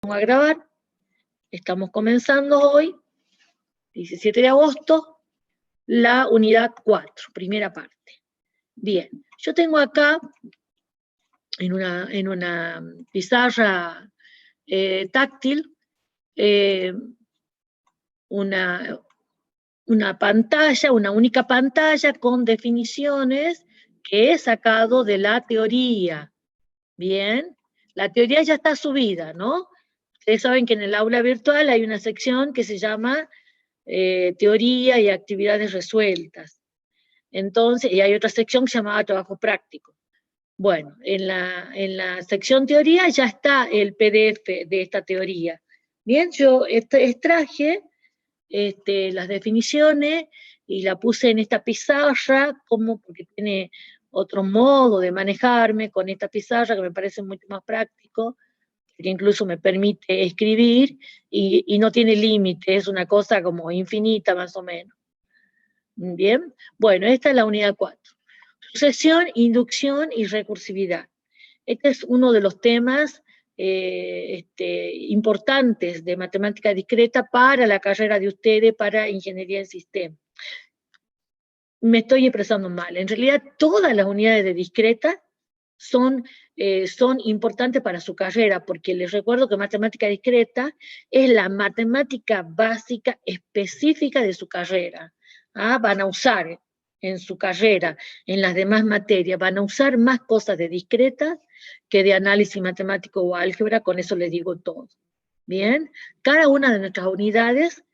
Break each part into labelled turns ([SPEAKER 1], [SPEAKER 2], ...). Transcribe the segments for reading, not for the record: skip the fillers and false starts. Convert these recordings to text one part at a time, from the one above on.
[SPEAKER 1] Vamos a grabar. Estamos comenzando hoy, 17 de agosto, la unidad 4, primera parte. Bien, yo tengo acá, en una pizarra táctil, una pantalla, una única pantalla con definiciones que he sacado de la teoría. Bien, la teoría ya está subida, ¿no? Ustedes saben que en el aula virtual hay una sección que se llama teoría y actividades resueltas. Entonces, y hay otra sección que se llama trabajo práctico. Bueno, en la sección teoría ya está el PDF de esta teoría. Bien, yo extraje las definiciones y la puse en esta pizarra, porque tiene otro modo de manejarme con esta pizarra que me parece mucho más práctico, que incluso me permite escribir y no tiene límite, es una cosa como infinita más o menos. Bien, bueno, esta es la unidad 4. Sucesión, inducción y recursividad. Este es uno de los temas importantes de matemática discreta para la carrera de ustedes, para ingeniería en sistemas. Me estoy expresando mal. En realidad, todas las unidades de discreta son importantes para su carrera, porque les recuerdo que matemática discreta es la matemática básica específica de su carrera. Van a usar en su carrera, en las demás materias, van a usar más cosas de discreta que de análisis matemático o álgebra, con eso les digo todo. Bien, cada una de nuestras unidades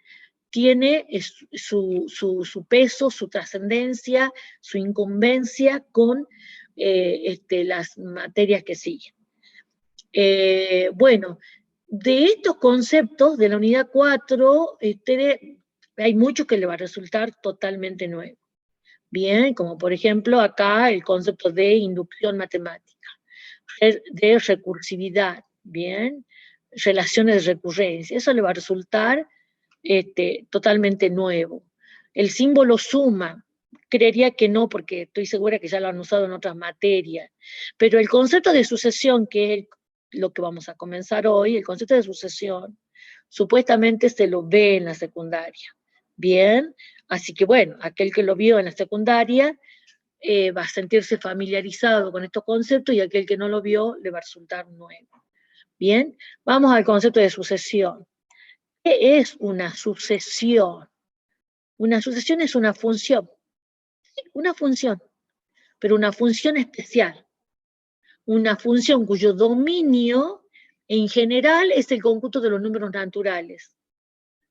[SPEAKER 1] tiene su peso, su trascendencia, su incumbencia con las materias que siguen. Bueno, de estos conceptos de la unidad 4, hay muchos que le va a resultar totalmente nuevo. Bien, como por ejemplo acá el concepto de inducción matemática, de recursividad, bien, relaciones de recurrencia, eso le va a resultar totalmente nuevo. El símbolo suma, creería que no, porque estoy segura que ya lo han usado en otras materias, pero el concepto de sucesión, que es lo que vamos a comenzar hoy, el concepto de sucesión, supuestamente se lo ve en la secundaria. Bien, así que bueno, aquel que lo vio en la secundaria va a sentirse familiarizado con estos conceptos y aquel que no lo vio le va a resultar nuevo. Bien, vamos al concepto de sucesión. ¿Qué es una sucesión? Una sucesión es una función, pero una función especial. Una función cuyo dominio en general es el conjunto de los números naturales.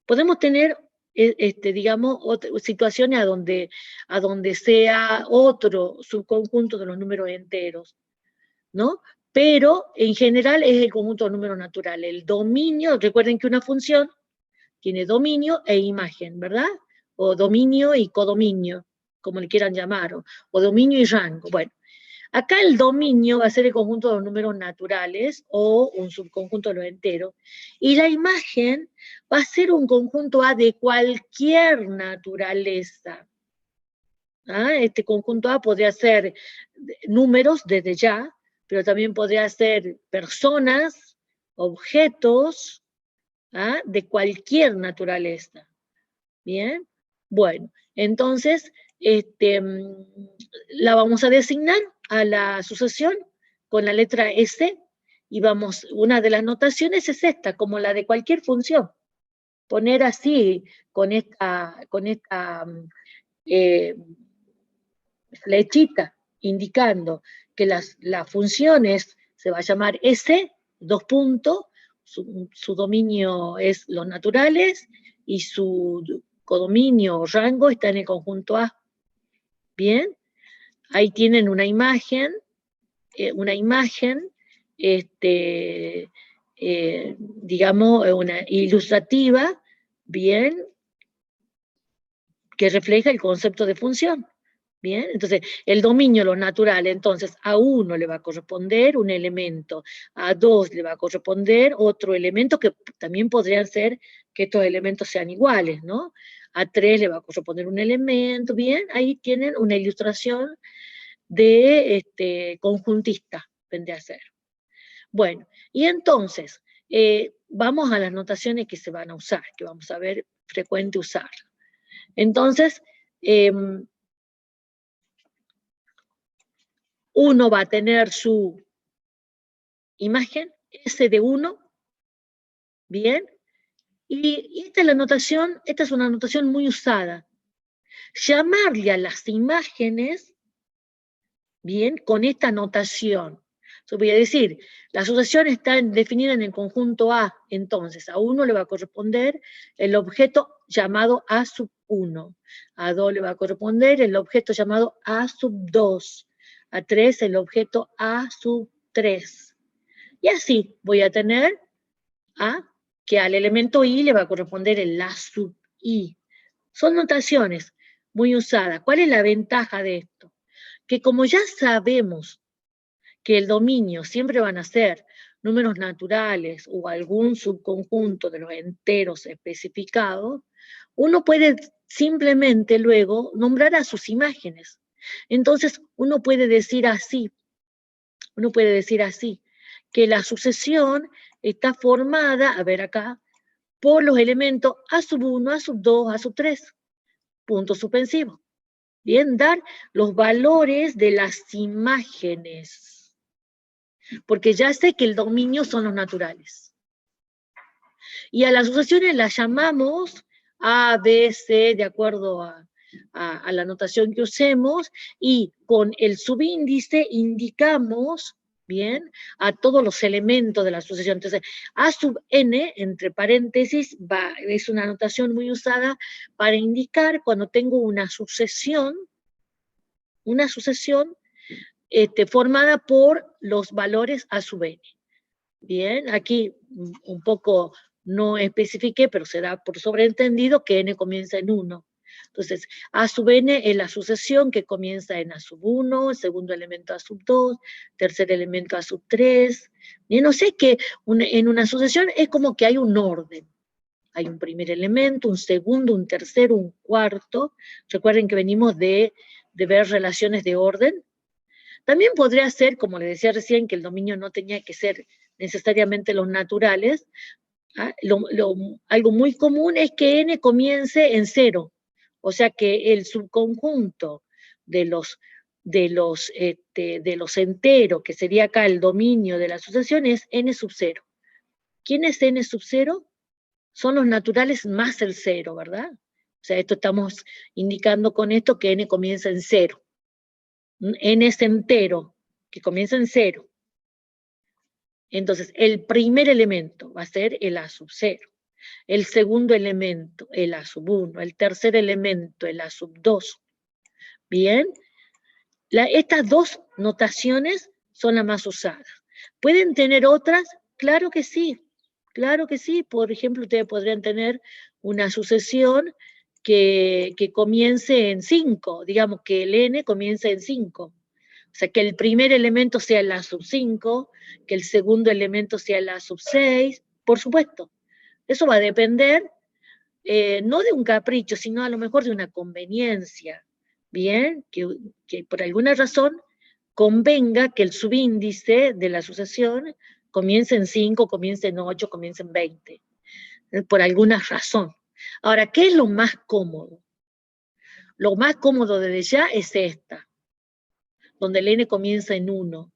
[SPEAKER 1] Podemos tener, digamos, situaciones a donde sea otro subconjunto de los números enteros, ¿no? Pero en general es el conjunto de los números naturales. El dominio, recuerden que una función tiene dominio e imagen, ¿verdad? O dominio y codominio, como le quieran llamar, o dominio y rango. Bueno, acá el dominio va a ser el conjunto de los números naturales o un subconjunto de los enteros, y la imagen va a ser un conjunto A de cualquier naturaleza. Este conjunto A podría ser números desde ya, pero también podría ser personas, objetos, de cualquier naturaleza. Bien, bueno, entonces la vamos a designar a la sucesión con la letra S, y una de las notaciones es esta, como la de cualquier función. Poner así, con esta flechita, indicando que la función se va a llamar S, dos puntos, su dominio es los naturales, y su codominio o rango está en el conjunto A. Bien, ahí tienen una imagen, digamos, una ilustrativa, bien, que refleja el concepto de función. Bien, entonces el dominio, los naturales, entonces a 1 le va a corresponder un elemento, a 2 le va a corresponder otro elemento, que también podrían ser que estos elementos sean iguales, ¿no? A 3 le va a corresponder un elemento. Bien, ahí tienen una ilustración de conjuntista, vendría a ser. Bueno, y entonces, vamos a las notaciones que se van a usar, que vamos a ver frecuente usar. Entonces, uno va a tener su imagen, S de 1, ¿bien? Y esta es la notación, esta es una notación muy usada. Llamarle a las imágenes, ¿bien? Con esta notación. Yo voy a decir, la asociación está definida en el conjunto A, entonces a 1 le va a corresponder el objeto llamado A sub 1, a 2 le va a corresponder el objeto llamado A sub 2, a 3 el objeto A sub 3. Y así voy a tener que al elemento I le va a corresponder el A sub I. Son notaciones muy usadas. ¿Cuál es la ventaja de esto? Que como ya sabemos que el dominio siempre van a ser números naturales o algún subconjunto de los enteros especificados, uno puede simplemente luego nombrar a sus imágenes. Entonces, uno puede decir así, que la sucesión está formada, a ver acá, por los elementos A sub 1, A sub 2, A sub 3, punto suspensivo. Bien, dar los valores de las imágenes, porque ya sé que el dominio son los naturales. Y a las sucesiones las llamamos A, B, C, de acuerdo a la notación que usemos, y con el subíndice indicamos, bien, a todos los elementos de la sucesión. Entonces, A sub n, entre paréntesis, es una notación muy usada para indicar cuando tengo una sucesión formada por los valores A sub n. Bien, aquí un poco no especifiqué, pero se da por sobreentendido que n comienza en 1. Entonces, A sub n es la sucesión que comienza en A sub 1, el segundo elemento A sub 2, tercer elemento A sub 3. Bien, no sé que en una sucesión es como que hay un orden. Hay un primer elemento, un segundo, un tercero, un cuarto. Recuerden que venimos de ver relaciones de orden. También podría ser, como les decía recién, que el dominio no tenía que ser necesariamente los naturales. Algo muy común es que n comience en 0, o sea que el subconjunto de los enteros, que sería acá el dominio de la asociación, es n sub 0. ¿Quién es n sub 0? Son los naturales más el 0, ¿verdad? O sea, esto estamos indicando con esto que n comienza en 0. N es entero, que comienza en 0. Entonces, el primer elemento va a ser el A sub 0. El segundo elemento, el A sub 1. El tercer elemento, el A sub 2. Bien. Estas dos notaciones son las más usadas. ¿Pueden tener otras? Claro que sí. Claro que sí. Por ejemplo, ustedes podrían tener una sucesión que comience en 5. Digamos que el n comience en 5. O sea, que el primer elemento sea el A sub 5, que el segundo elemento sea el A sub 6, por supuesto. Eso va a depender no de un capricho, sino a lo mejor de una conveniencia, ¿bien? Que por alguna razón convenga que el subíndice de la sucesión comience en 5, comience en 8, comience en 20, por alguna razón. Ahora, ¿qué es lo más cómodo? Lo más cómodo desde ya es esta, donde el n comienza en 1.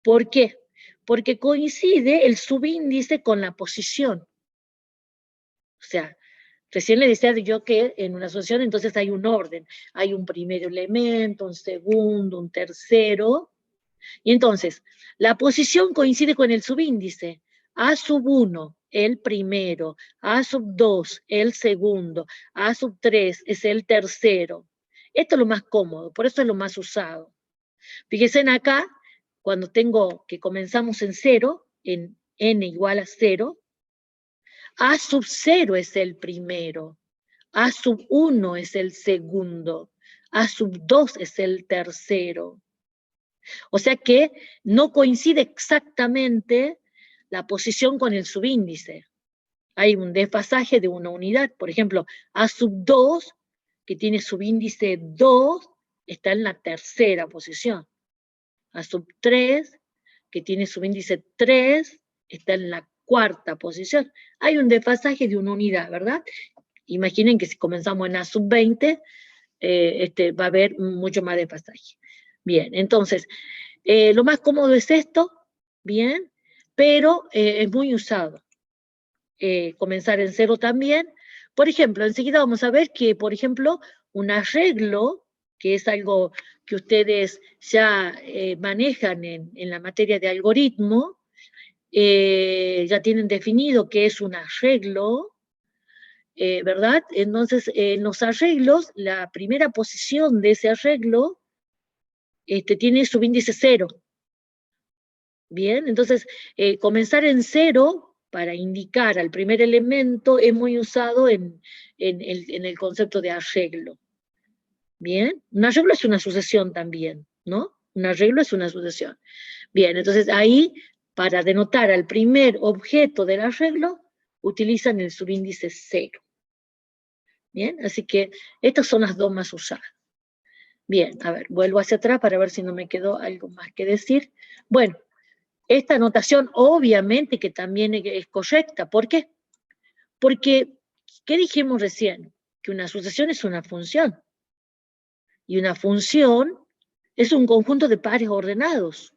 [SPEAKER 1] ¿Por qué? Porque coincide el subíndice con la posición. O sea, recién le decía yo que en una asociación entonces hay un orden. Hay un primer elemento, un segundo, un tercero. Y entonces, la posición coincide con el subíndice. A sub 1, el primero. A sub 2, el segundo. A sub 3 es el tercero. Esto es lo más cómodo, por eso es lo más usado. Fíjense acá, cuando tengo que comenzamos en 0, en n igual a 0, A sub 0 es el primero, A sub 1 es el segundo, A sub 2 es el tercero. O sea que no coincide exactamente la posición con el subíndice. Hay un desfasaje de una unidad. Por ejemplo, A sub 2, que tiene subíndice 2, está en la tercera posición. A sub 3, que tiene subíndice 3, está en la cuarta posición. Hay un desfasaje de una unidad, ¿verdad? Imaginen que si comenzamos en A sub 20, va a haber mucho más desfasaje. Bien, entonces, lo más cómodo es esto, bien, pero es muy usado. Comenzar en 0 también. Por ejemplo, enseguida vamos a ver que, por ejemplo, un arreglo, que es algo que ustedes ya manejan en la materia de algoritmo, ya tienen definido qué es un arreglo, ¿verdad? Entonces, en los arreglos, la primera posición de ese arreglo tiene subíndice 0. Bien, entonces, comenzar en 0 para indicar al primer elemento es muy usado en el concepto de arreglo. Bien, un arreglo es una sucesión también, ¿no? Un arreglo es una sucesión. Bien, entonces ahí, para denotar al primer objeto del arreglo, utilizan el subíndice 0. Bien, así que estas son las dos más usadas. Bien, a ver, vuelvo hacia atrás para ver si no me quedó algo más que decir. Bueno, esta notación obviamente que también es correcta. ¿Por qué? Porque, ¿qué dijimos recién? Que una sucesión es una función. Y una función es un conjunto de pares ordenados.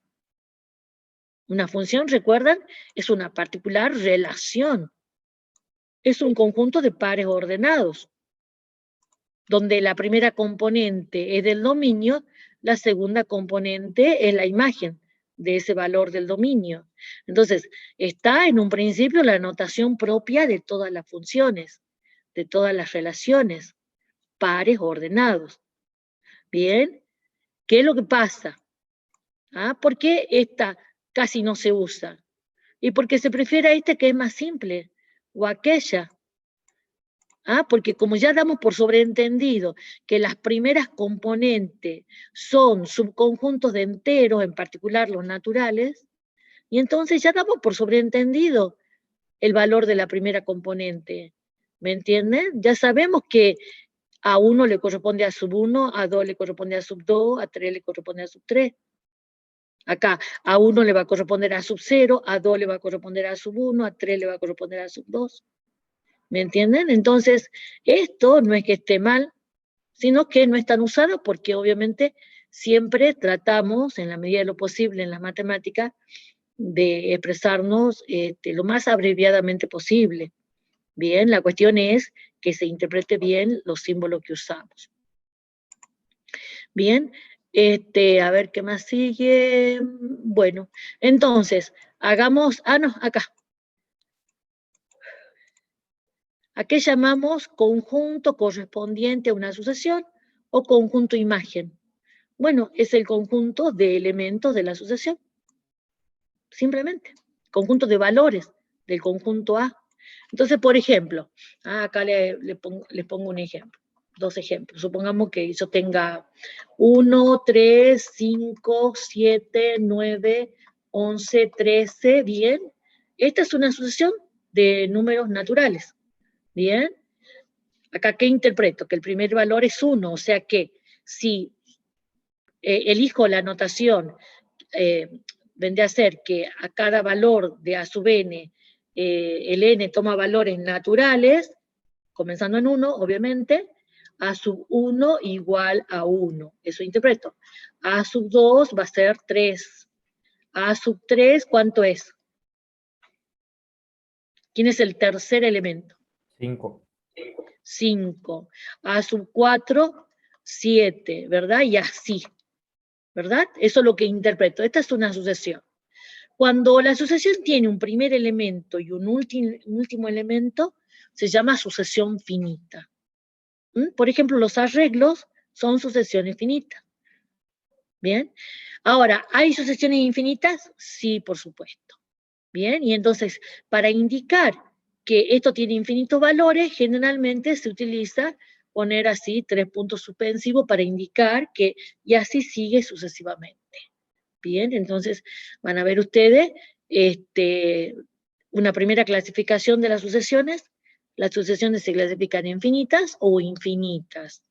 [SPEAKER 1] Una función, ¿recuerdan? Es una particular relación. Es un conjunto de pares ordenados, donde la primera componente es del dominio, la segunda componente es la imagen de ese valor del dominio. Entonces, está en un principio la notación propia de todas las funciones, de todas las relaciones, pares ordenados. Bien, ¿qué es lo que pasa? ¿Por qué esta casi no se usa? Y porque se prefiere a esta que es más simple, o aquella. Porque como ya damos por sobreentendido que las primeras componentes son subconjuntos de enteros, en particular los naturales, y entonces ya damos por sobreentendido el valor de la primera componente. ¿Me entienden? Ya sabemos que a 1 le corresponde a sub 1, a 2 le corresponde a sub 2, a 3 le corresponde a sub 3. Acá a 1 le va a corresponder a sub 0, a 2 le va a corresponder a sub 1, a 3 le va a corresponder a sub 2. ¿Me entienden? Entonces, esto no es que esté mal, sino que no es tan usado porque obviamente siempre tratamos, en la medida de lo posible en las matemáticas, de expresarnos lo más abreviadamente posible. Bien, la cuestión es que se interprete bien los símbolos que usamos. Bien, a ver qué más sigue. Bueno, entonces, hagamos, no, acá. ¿A qué llamamos conjunto correspondiente a una sucesión o conjunto imagen? Bueno, es el conjunto de elementos de la sucesión. Simplemente. Conjunto de valores del conjunto A. Entonces, por ejemplo, acá les pongo un ejemplo. 2 ejemplos. Supongamos que yo tenga 1, 3, 5, 7, 9, 11, 13, bien. Esta es una sucesión de números naturales. Bien, acá ¿qué interpreto? Que el primer valor es 1, o sea que si elijo la notación, vendría a ser que a cada valor de A sub n, el n toma valores naturales, comenzando en 1, obviamente, A sub 1 igual a 1, eso interpreto. A sub 2 va a ser 3. A sub 3, ¿cuánto es? ¿Quién es el tercer elemento?
[SPEAKER 2] 5.
[SPEAKER 1] 5. A sub 4, 7, ¿verdad? Y así, ¿verdad? Eso es lo que interpreto. Esta es una sucesión. Cuando la sucesión tiene un primer elemento y un último elemento, se llama sucesión finita. Por ejemplo, los arreglos son sucesiones finitas. ¿Bien? Ahora, ¿hay sucesiones infinitas? Sí, por supuesto. ¿Bien? Y entonces, para indicar que esto tiene infinitos valores, generalmente se utiliza poner así 3 puntos suspensivos para indicar que, y así sigue sucesivamente. Bien, entonces van a ver ustedes una primera clasificación de las sucesiones. Las sucesiones se clasifican en finitas o infinitas.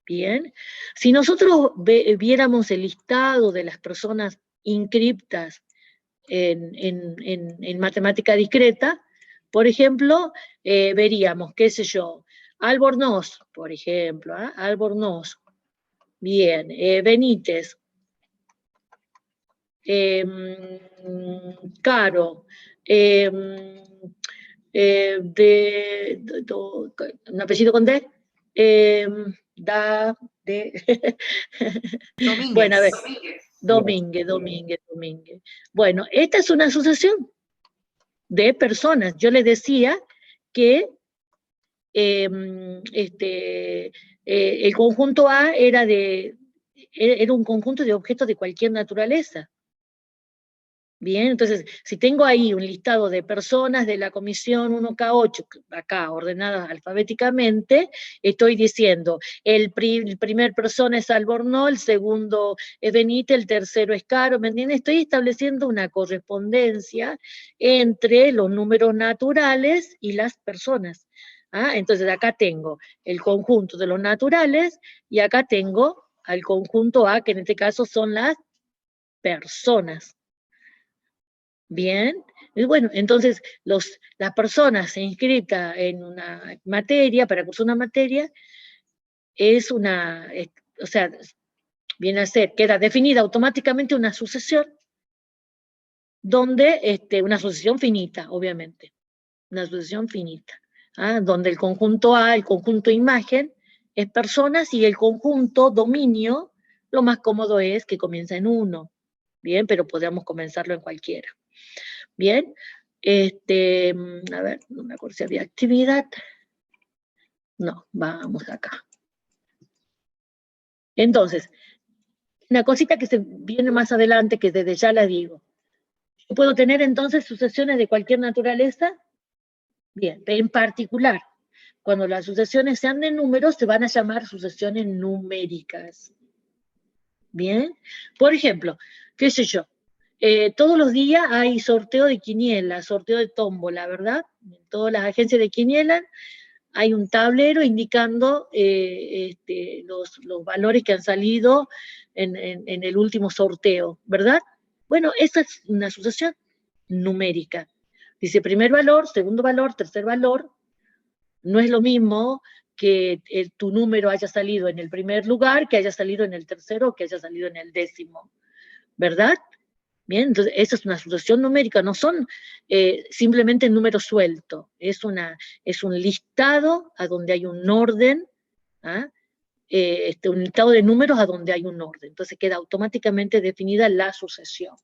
[SPEAKER 1] Bien, si nosotros viéramos el listado de las personas inscriptas en matemática discreta, por ejemplo, veríamos, qué sé yo, Albornoz, por ejemplo, Albornoz, bien, Benítez, Caro, un apellido con D, bueno, a ver, Domínguez. Bueno, esta es una asociación de personas. Yo les decía que el conjunto A era un conjunto de objetos de cualquier naturaleza. Bien, entonces, si tengo ahí un listado de personas de la comisión 1K8, acá ordenadas alfabéticamente, estoy diciendo, el primer persona es Albornoz, el segundo es Benítez, el tercero es Caro, ¿me entiendes? Estoy estableciendo una correspondencia entre los números naturales y las personas. Entonces, acá tengo el conjunto de los naturales y acá tengo al conjunto A, que en este caso son las personas. Bien, y bueno, entonces las personas inscritas en una materia, para cursar una materia, o sea, viene a ser, queda definida automáticamente una sucesión, donde, una sucesión finita, obviamente, una sucesión finita, donde el conjunto A, el conjunto imagen, es personas, y el conjunto dominio, lo más cómodo es que comienza en 1, bien, pero podríamos comenzarlo en cualquiera. Bien, a ver, no me acuerdo si había actividad. No, vamos acá. Entonces, una cosita que se viene más adelante, que desde ya la digo. ¿Yo puedo tener entonces sucesiones de cualquier naturaleza? Bien, en particular, cuando las sucesiones sean de números, se van a llamar sucesiones numéricas. Bien, por ejemplo, qué sé yo, todos los días hay sorteo de quiniela, sorteo de tómbola, ¿verdad? En todas las agencias de quiniela hay un tablero indicando los valores que han salido en el último sorteo, ¿verdad? Bueno, esa es una sucesión numérica. Dice primer valor, segundo valor, tercer valor. No es lo mismo que tu número haya salido en el primer lugar, que haya salido en el tercero, o que haya salido en el 10º, ¿verdad? Bien, entonces esa es una sucesión numérica, no son simplemente números sueltos, es un listado a donde hay un orden, un listado de números a donde hay un orden, entonces queda automáticamente definida la sucesión.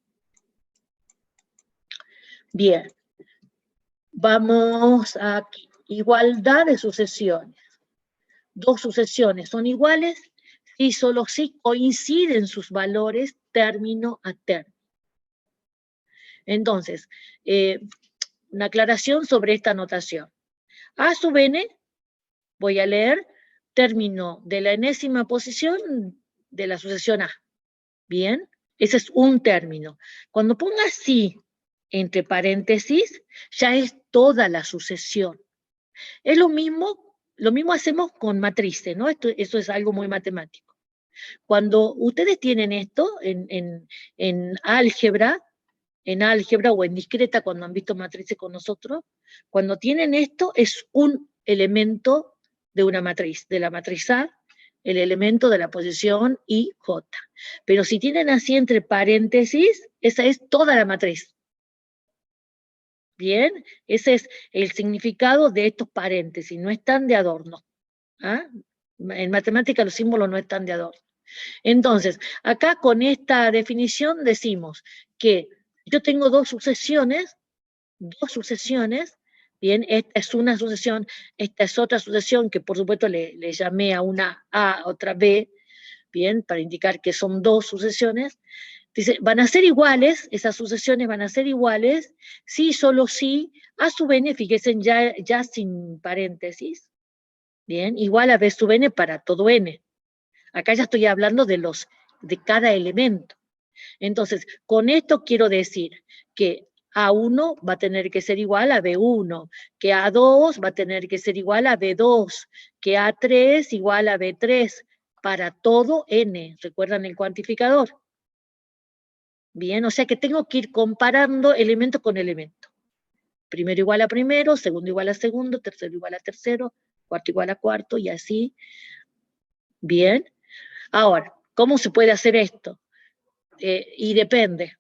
[SPEAKER 1] Bien, vamos aquí, igualdad de sucesiones. Dos sucesiones son iguales si solo si coinciden sus valores término a término. Entonces, una aclaración sobre esta notación. A sub n, voy a leer, término de la enésima posición de la sucesión A. Bien, ese es un término. Cuando ponga sí entre paréntesis, ya es toda la sucesión. Es lo mismo hacemos con matrices, ¿no? Eso es algo muy matemático. Cuando ustedes tienen esto en álgebra, o en discreta, cuando han visto matrices con nosotros, cuando tienen esto es un elemento de una matriz, de la matriz A, el elemento de la posición I, J. Pero si tienen así entre paréntesis, esa es toda la matriz. Bien, ese es el significado de estos paréntesis, no están de adorno. En matemática los símbolos no están de adorno. Entonces, acá con esta definición decimos que yo tengo dos sucesiones, bien, esta es una sucesión, esta es otra sucesión, que por supuesto le llamé a una A, a otra B, bien, para indicar que son dos sucesiones. Dice, van a ser iguales, esas sucesiones van a ser iguales, si, solo si, A sub n, fíjense ya sin paréntesis, bien, igual a B sub n para todo n. Acá ya estoy hablando de cada elemento. Entonces, con esto quiero decir que A1 va a tener que ser igual a B1, que A2 va a tener que ser igual a B2, que A3 igual a B3, para todo n. ¿Recuerdan el cuantificador? Bien, o sea que tengo que ir comparando elemento con elemento. Primero igual a primero, segundo igual a segundo, tercero igual a tercero, cuarto igual a cuarto, y así. Bien. Ahora, ¿cómo se puede hacer esto? Y depende.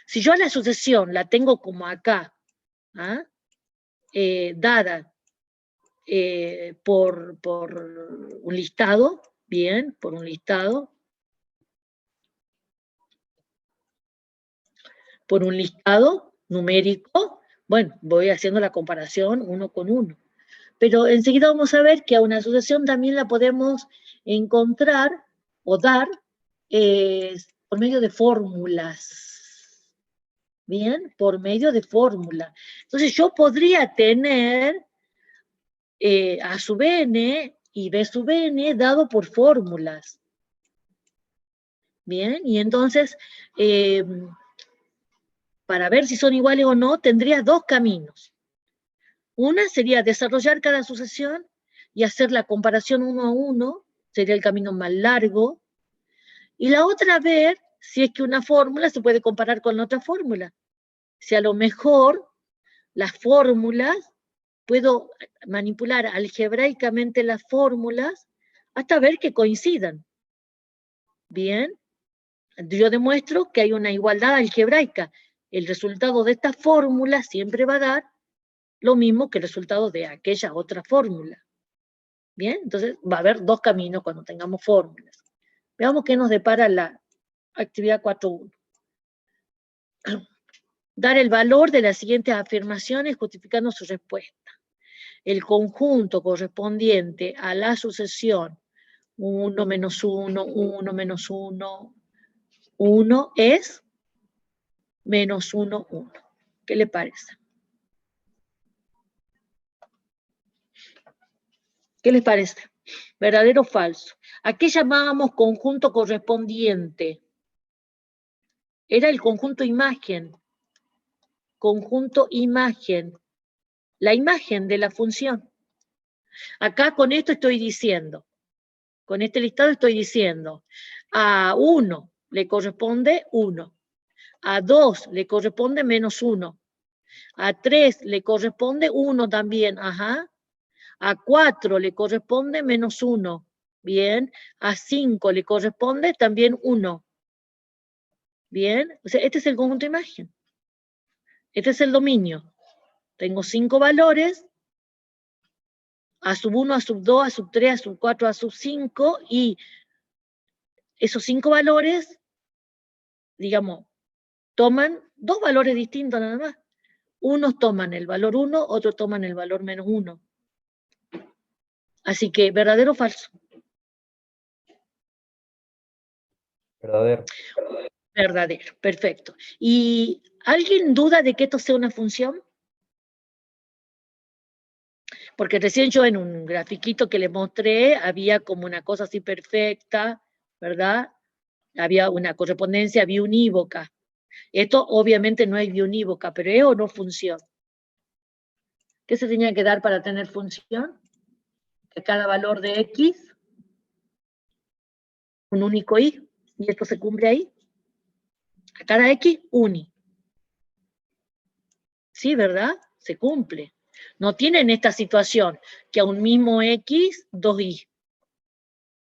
[SPEAKER 1] Si yo la sucesión la tengo como acá, ¿ah? Dada por un listado, bien, por un listado, numérico, bueno, voy haciendo la comparación uno con uno. Pero enseguida vamos a ver que a una sucesión también la podemos encontrar o dar por medio de fórmulas. Bien, por medio de fórmula. Entonces yo podría tener A sub n y B sub n dado por fórmulas. Bien, y entonces, para ver si son iguales o no, tendría dos caminos. Una sería desarrollar cada sucesión y hacer la comparación uno a uno, sería el camino más largo. Y la otra, ver si es que una fórmula se puede comparar con otra fórmula. Si a lo mejor las fórmulas, puedo manipular algebraicamente las fórmulas hasta ver que coincidan. Bien, yo demuestro que hay una igualdad algebraica. El resultado de esta fórmula siempre va a dar lo mismo que el resultado de aquella otra fórmula. Bien, entonces va a haber dos caminos cuando tengamos fórmulas. Veamos qué nos depara la actividad 4.1. Dar el valor de las siguientes afirmaciones justificando su respuesta. El conjunto correspondiente a la sucesión 1 menos 1, 1 menos 1, 1 es menos 1, 1. ¿Qué le parece? ¿Qué les parece? ¿Verdadero o falso? ¿A qué llamábamos conjunto correspondiente? Era el conjunto imagen. Conjunto imagen. La imagen de la función. Acá con esto estoy diciendo, con este listado estoy diciendo, a 1 le corresponde 1, a 2 le corresponde menos 1, a 3 le corresponde 1 también, ajá, a 4 le corresponde menos 1, bien, a 5 le corresponde también 1, bien, o sea, este es el conjunto de imagen, este es el dominio, tengo 5 valores, a sub 1, a sub 2, a sub 3, a sub 4, a sub 5, y esos 5 valores, digamos, toman dos valores distintos nada más. Unos toman el valor 1, otros toman el valor menos 1. Así que, ¿verdadero o falso?
[SPEAKER 2] Verdadero.
[SPEAKER 1] Verdadero, perfecto. ¿Y alguien duda de que esto sea una función? Porque recién yo en un grafiquito que les mostré, había como una cosa así perfecta, ¿verdad? Había una correspondencia biunívoca. Esto obviamente no es biunívoca, pero es o no función. ¿Qué se tenía que dar para tener función? Que cada valor de X, un único Y, y esto se cumple ahí. A cada X, un Y. Sí, ¿verdad? Se cumple. No tienen esta situación, que a un mismo X, dos Y.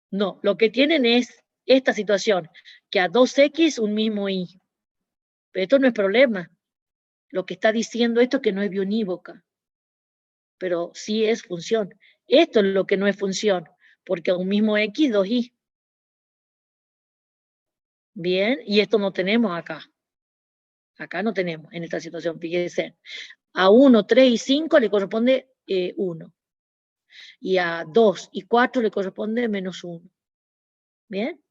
[SPEAKER 1] No, lo que tienen es esta situación, que a 2X, un mismo Y. Pero esto no es problema. Lo que está diciendo esto es que no es biunívoca. Pero sí es función. Esto es lo que no es función, porque a un mismo X, dos Y. Bien, y esto no tenemos acá. Acá no tenemos, en esta situación, fíjense. A 1, 3 y 5 le corresponde 1. Y a 2 y 4 le corresponde menos 1. ¿Bien?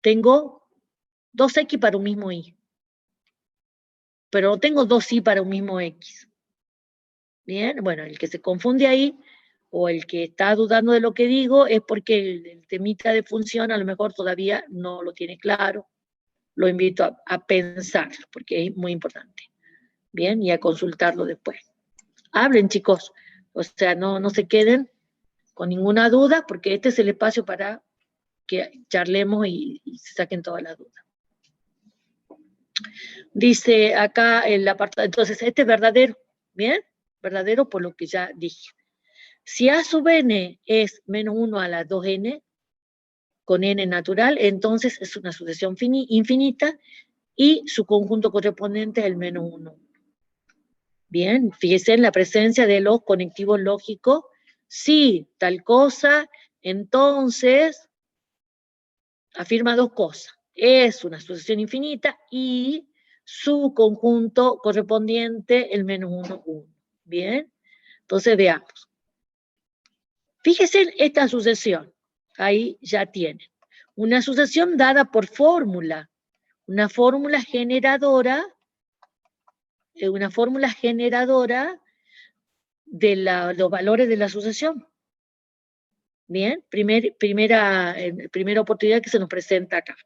[SPEAKER 1] Tengo 2X para un mismo Y. Pero no tengo 2Y para un mismo X. ¿Bien? Bueno, el que se confunde ahí, o el que está dudando de lo que digo, es porque el temita de función a lo mejor todavía no lo tiene claro. Lo invito a pensar, porque es muy importante. Bien, y a consultarlo después. Hablen, chicos. O sea, no se queden con ninguna duda, porque este es el espacio para que charlemos y se saquen todas las dudas. Dice acá el apartado, entonces este es verdadero, ¿bien? Verdadero por lo que ya dije. Si A sub n es menos 1 a la 2n, con n natural, entonces es una sucesión infinita y su conjunto correspondiente es el menos 1. Bien, fíjese en la presencia de los conectivos lógicos. Si tal cosa, entonces afirma dos cosas. Es una sucesión infinita y su conjunto correspondiente, el menos 1, 1. Bien, entonces veamos. Fíjese en esta sucesión. Ahí ya tienen. Una sucesión dada por fórmula. Una fórmula generadora de los valores de la sucesión. Bien, primera oportunidad que se nos presenta acá.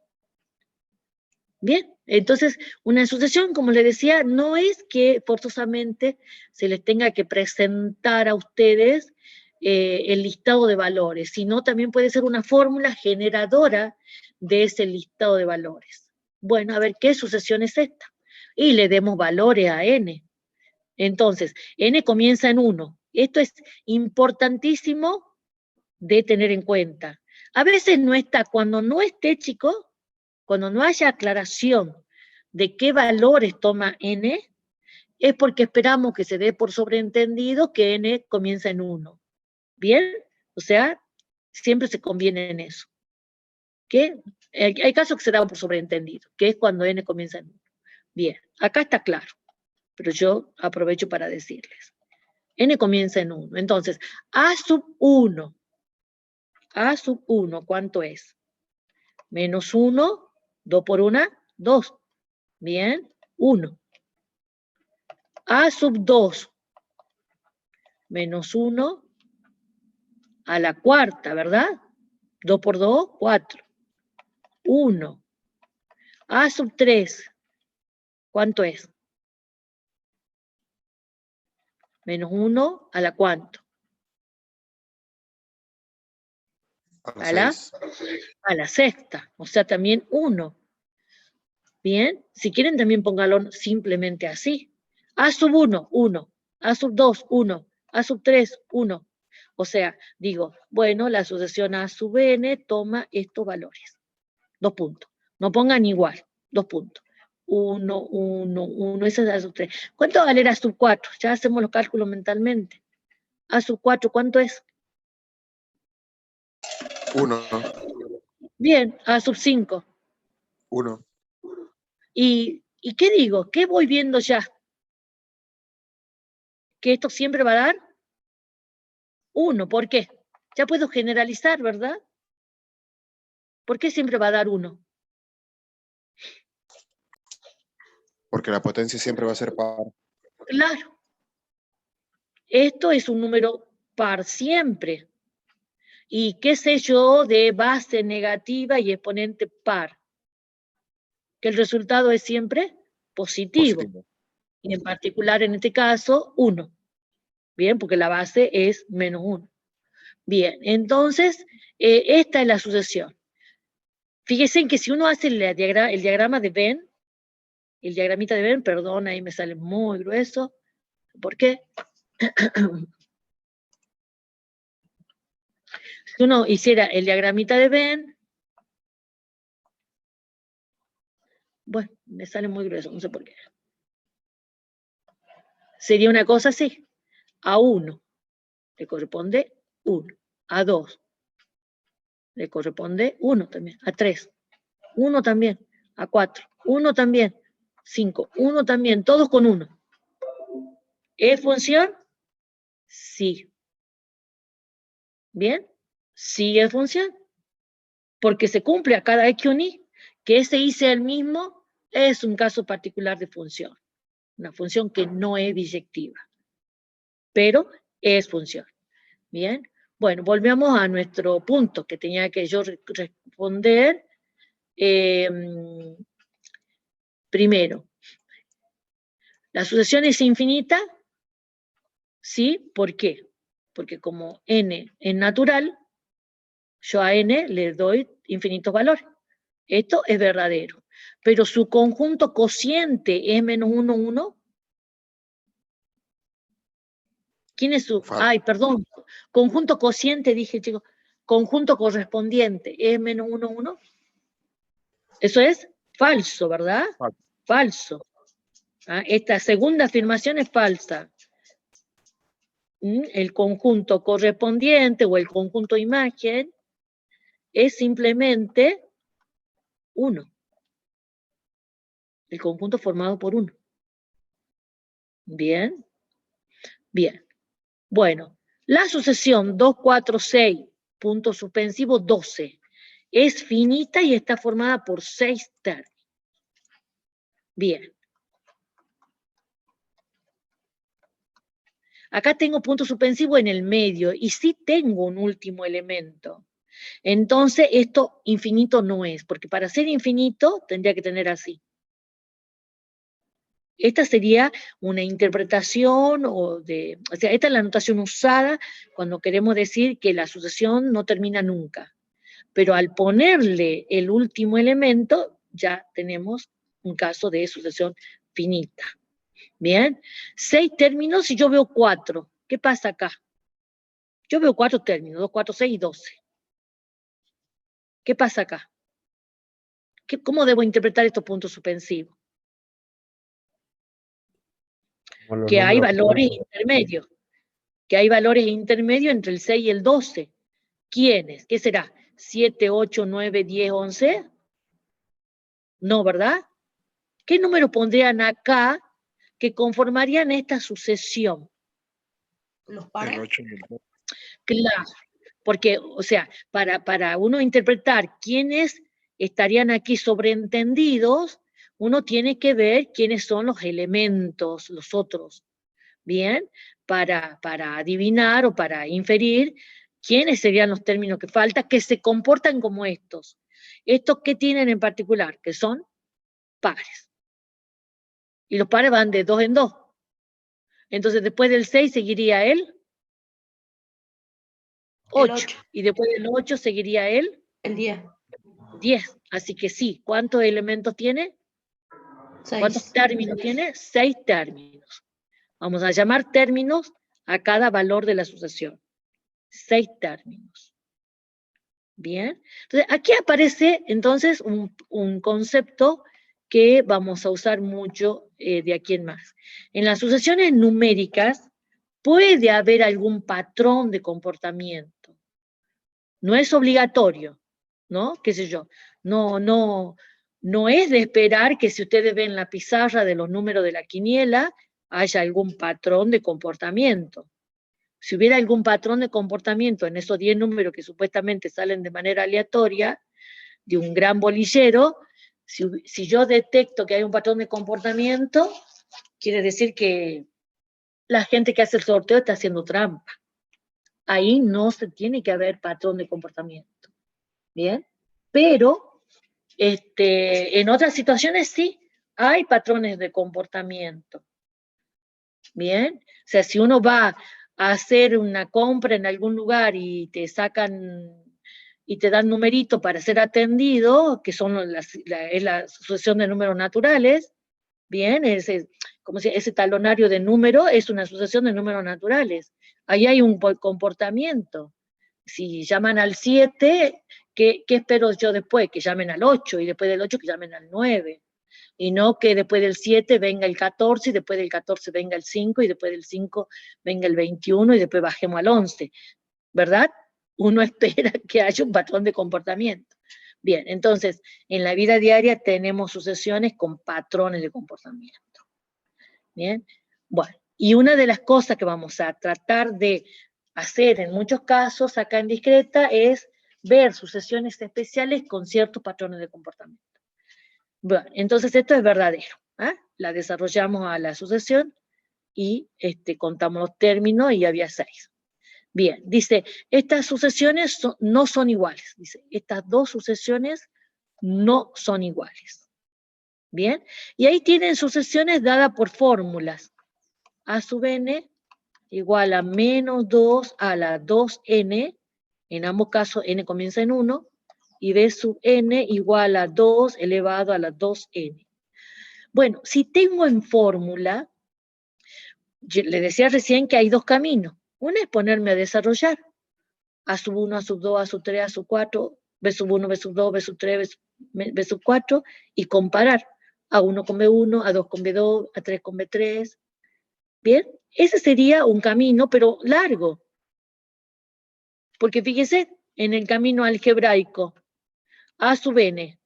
[SPEAKER 1] Bien, entonces una sucesión, como les decía, no es que forzosamente se les tenga que presentar a ustedes el listado de valores, sino también puede ser una fórmula generadora de ese listado de valores. Bueno, a ver, ¿qué sucesión es esta? Y le demos valores a n. Entonces, n comienza en 1. Esto es importantísimo de tener en cuenta. A veces no está, cuando no esté, chicos, cuando no haya aclaración de qué valores toma n, es porque esperamos que se dé por sobreentendido que n comienza en 1. ¿Bien? O sea, siempre se conviene en eso. ¿Qué? Hay casos que se dan por sobreentendido, que es cuando n comienza en 1. Bien, acá está claro, pero yo aprovecho para decirles. N comienza en 1. Entonces, A sub 1. A sub 1, ¿cuánto es? Menos 1, 2 por 1, 2. Bien, 1. A sub 2, menos 1 a la cuarta, ¿verdad? 2 por 2, 4. 1. A sub 3, ¿cuánto es? Menos 1 a la cuánto. A la sexta, o sea, también 1. Bien, si quieren también póngalo simplemente así. A sub 1, 1. A sub 2, 1. A sub 3, 1. O sea, digo, bueno, la sucesión A sub n toma estos valores. 2 puntos. No pongan igual, 2 puntos. 1, 1, 1, esa es A sub 3. ¿Cuánto va a valer A sub 4? Ya hacemos los cálculos mentalmente. A sub 4, ¿cuánto es?
[SPEAKER 3] 1.
[SPEAKER 1] Bien, A sub 5.
[SPEAKER 3] 1.
[SPEAKER 1] ¿Y qué digo? ¿Qué voy viendo ya? ¿Que esto siempre va a dar? 1, ¿por qué? Ya puedo generalizar, ¿verdad? ¿Por qué siempre va a dar 1?
[SPEAKER 3] Porque la potencia siempre va a ser par.
[SPEAKER 1] Claro. Esto es un número par siempre. ¿Y qué sé yo de base negativa y exponente par? Que el resultado es siempre positivo. Y en particular en este caso, 1. Bien, porque la base es menos 1. Bien, entonces, esta es la sucesión. Fíjense en que si uno hace el diagrama de Venn, el diagramita de Venn, perdón, ahí me sale muy grueso. ¿Por qué? Si uno hiciera el diagramita de Venn, bueno, me sale muy grueso, no sé por qué. Sería una cosa así. A 1 le corresponde 1. A 2 le corresponde 1 también. A 3, 1 también. A 4, 1 también. 5, 1 también. Todos con 1. ¿Es función? Sí. ¿Bien? Sí es función. Porque se cumple a cada X un Y. Que ese Y sea el mismo es un caso particular de función. Una función que no es biyectiva. Pero es función. Bien. Bueno, volvemos a nuestro punto que tenía que yo responder. Primero, ¿la sucesión es infinita? Sí, ¿por qué? Porque como n es natural, yo a n le doy infinitos valores. Esto es verdadero. pero su conjunto cociente es menos 1, 1. ¿Quién es su? Ay, perdón. Conjunto cociente, dije, chicos. Conjunto correspondiente es menos 1, 1. Eso es falso, ¿verdad? Falso. Esta segunda afirmación es falsa. El conjunto correspondiente o el conjunto imagen es simplemente 1. El conjunto formado por 1. Bien. Bien. Bueno, la sucesión 2, 4, 6, punto suspensivo 12, es finita y está formada por 6 términos. Bien. Acá tengo punto suspensivo en el medio y sí tengo un último elemento. Entonces, esto infinito no es, porque para ser infinito tendría que tener así. Esta sería una interpretación o sea, esta es la notación usada cuando queremos decir que la sucesión no termina nunca. Pero al ponerle el último elemento, ya tenemos un caso de sucesión finita. Bien, 6 términos y yo veo 4. ¿Qué pasa acá? Yo veo 4 términos, 2, 4, 6 y 12. ¿Qué pasa acá? ¿Cómo debo interpretar estos puntos suspensivos? Que hay valores intermedios. Que hay valores intermedios entre el 6 y el 12. ¿Quiénes? ¿Qué será? ¿7, 8, 9, 10, 11? No, ¿verdad? ¿Qué número pondrían acá que conformarían esta sucesión?
[SPEAKER 4] Los pares.
[SPEAKER 1] Claro, porque, o sea, para uno interpretar quiénes estarían aquí sobreentendidos, uno tiene que ver quiénes son los elementos, los otros, ¿bien? Para adivinar o para inferir quiénes serían los términos que faltan, que se comportan como estos. ¿Estos qué tienen en particular? Que son pares. Y los pares van de 2 en 2. Entonces, después del 6 seguiría el 8. Y después del 8 seguiría el
[SPEAKER 4] 10.
[SPEAKER 1] 10. Así que sí, ¿cuántos elementos tiene?
[SPEAKER 4] 6.
[SPEAKER 1] ¿Cuántos términos tiene? 6 términos. Vamos a llamar términos a cada valor de la sucesión. 6 términos. Bien. Entonces, aquí aparece entonces un concepto que vamos a usar mucho de aquí en más. En las sucesiones numéricas puede haber algún patrón de comportamiento. No es obligatorio, ¿no? ¿Qué sé yo? No es de esperar que si ustedes ven la pizarra de los números de la quiniela, haya algún patrón de comportamiento. Si hubiera algún patrón de comportamiento en esos 10 números que supuestamente salen de manera aleatoria, de un gran bolillero, si yo detecto que hay un patrón de comportamiento, quiere decir que la gente que hace el sorteo está haciendo trampa. Ahí no se tiene que haber patrón de comportamiento. ¿Bien? Pero en otras situaciones sí hay patrones de comportamiento. ¿Bien? O sea, si uno va a hacer una compra en algún lugar y te sacan y te dan numeritos para ser atendido, que son es la sucesión de números naturales, ¿bien? Como si ese talonario de número es una sucesión de números naturales. Ahí hay un comportamiento. Si llaman al 7, ¿qué espero yo después? Que llamen al 8, y después del 8 que llamen al 9. Y no que después del 7 venga el 14, y después del 14 venga el 5, y después del 5 venga el 21, y después bajemos al 11. ¿Verdad? Uno espera que haya un patrón de comportamiento. Bien, entonces, en la vida diaria tenemos sucesiones con patrones de comportamiento. Bien, bueno, y una de las cosas que vamos a tratar de hacer en muchos casos acá en Discreta es ver sucesiones especiales con ciertos patrones de comportamiento. Bueno, entonces esto es verdadero. La desarrollamos a la sucesión y contamos los términos y había 6. Bien, dice, estas sucesiones no son iguales. Dice, estas dos sucesiones no son iguales. Bien, y ahí tienen sucesiones dadas por fórmulas. A sub n igual a menos 2 a la 2n, en ambos casos n comienza en 1, y b sub n igual a 2 elevado a la 2n. Bueno, si tengo en fórmula, le decía recién que hay dos caminos. Uno es ponerme a desarrollar. A sub 1, A sub 2, A sub 3, A sub 4, B sub 1, B sub 2, B sub 3, B sub 4, y comparar A1 con B1, A2 con B2, A3 con B3. Bien, ese sería un camino, pero largo. Porque fíjese, en el camino algebraico, A sub n,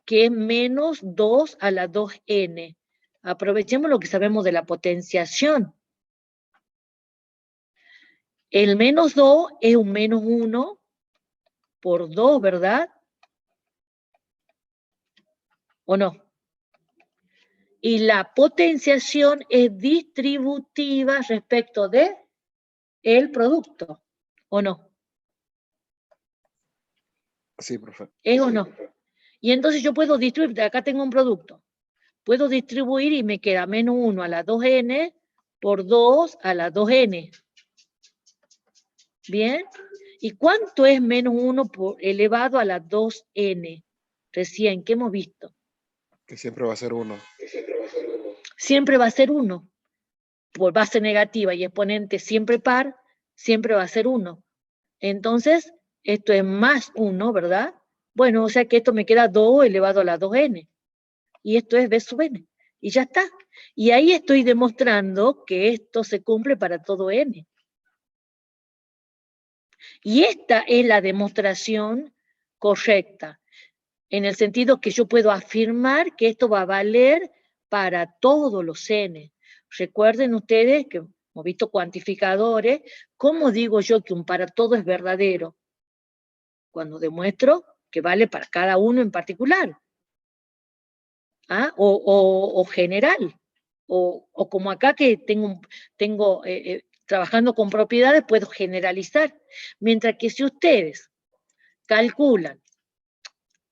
[SPEAKER 1] que es menos 2 a la 2n. Aprovechemos lo que sabemos de la potenciación. El menos 2 es un menos 1 por 2, ¿verdad? ¿O no? Y la potenciación es distributiva respecto de el producto, ¿o no?
[SPEAKER 3] Sí, profe.
[SPEAKER 1] ¿Es o no? Y entonces yo puedo distribuir, acá tengo un producto, puedo distribuir y me queda menos 1 a la 2n por 2 a la 2n. ¿Bien? ¿Y cuánto es menos 1 elevado a la 2n? Recién, ¿qué hemos visto?
[SPEAKER 3] Que siempre va a ser 1.
[SPEAKER 1] Siempre va a ser 1. Por base negativa y exponente siempre par, siempre va a ser 1. Entonces, esto es más 1, ¿verdad? Bueno, o sea que esto me queda 2 elevado a la 2n. Y esto es b sub n. Y ya está. Y ahí estoy demostrando que esto se cumple para todo n. Y esta es la demostración correcta, en el sentido que yo puedo afirmar que esto va a valer para todos los n. Recuerden ustedes que hemos visto cuantificadores. ¿Cómo digo yo que un para todo es verdadero? Cuando demuestro que vale para cada uno en particular. ¿Ah? O general. O como acá que tengo trabajando con propiedades, puedo generalizar. Mientras que si ustedes calculan,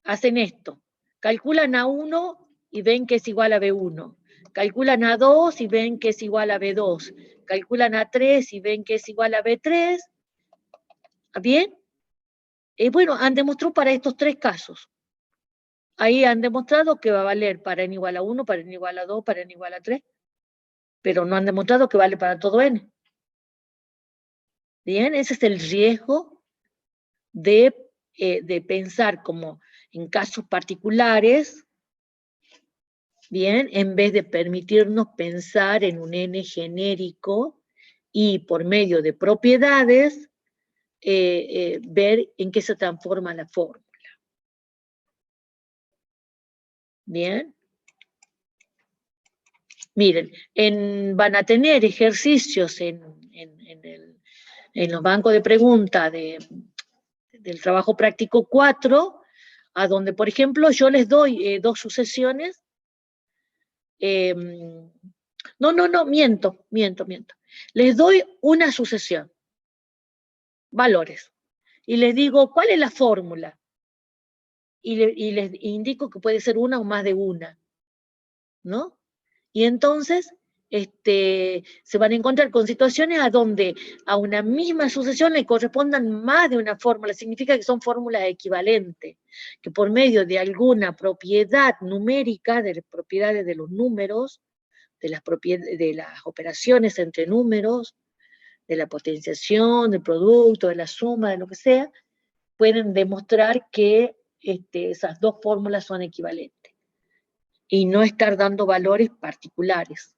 [SPEAKER 1] hacen esto, calculan A1 y ven que es igual a B1, calculan A2 y ven que es igual a B2, calculan A3 y ven que es igual a B3, ¿bien? Bueno, han demostrado para estos tres casos. Ahí han demostrado que va a valer para n igual a 1, para n igual a 2, para n igual a 3, pero no han demostrado que vale para todo n. Bien, ese es el riesgo de pensar como en casos particulares, bien, en vez de permitirnos pensar en un n genérico y por medio de propiedades ver en qué se transforma la fórmula. Bien. Miren, van a tener ejercicios en los bancos de preguntas del trabajo práctico 4, a donde, por ejemplo, yo les doy dos sucesiones. Miento. Les doy una sucesión, valores, y les digo, ¿cuál es la fórmula? Y les indico que puede ser una o más de una, ¿no? Y entonces se van a encontrar con situaciones a donde a una misma sucesión le correspondan más de una fórmula. Significa que son fórmulas equivalentes, que por medio de alguna propiedad numérica, de las propiedades de los números, de las operaciones entre números, de la potenciación, del producto, de la suma, de lo que sea, pueden demostrar que esas dos fórmulas son equivalentes y no estar dando valores particulares.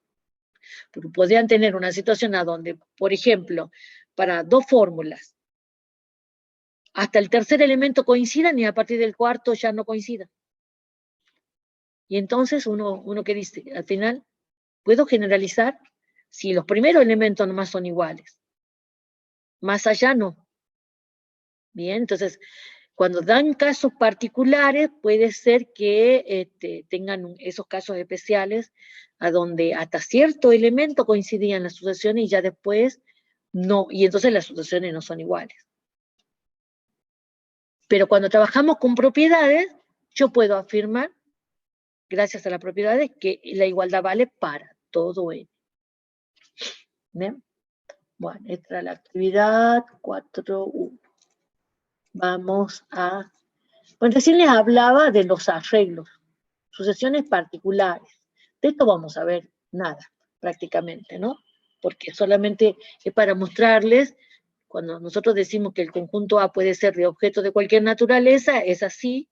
[SPEAKER 1] Porque podrían tener una situación a donde, por ejemplo, para dos fórmulas, hasta el tercer elemento coincidan y a partir del cuarto ya no coincidan. Y entonces uno que dice, al final, ¿puedo generalizar? Si los primeros elementos nomás son iguales. Más allá no. Bien, entonces, cuando dan casos particulares, puede ser que tengan esos casos especiales a donde hasta cierto elemento coincidían las sucesiones y ya después no, y entonces las sucesiones no son iguales. Pero cuando trabajamos con propiedades, yo puedo afirmar, gracias a las propiedades, que la igualdad vale para todo n. ¿Bien? Bueno, esta es la actividad 4.1. Vamos a Pues recién les hablaba de los arreglos, sucesiones particulares. De esto vamos a ver nada, prácticamente, ¿no? Porque solamente es para mostrarles, cuando nosotros decimos que el conjunto A puede ser de objetos de cualquier naturaleza, es así,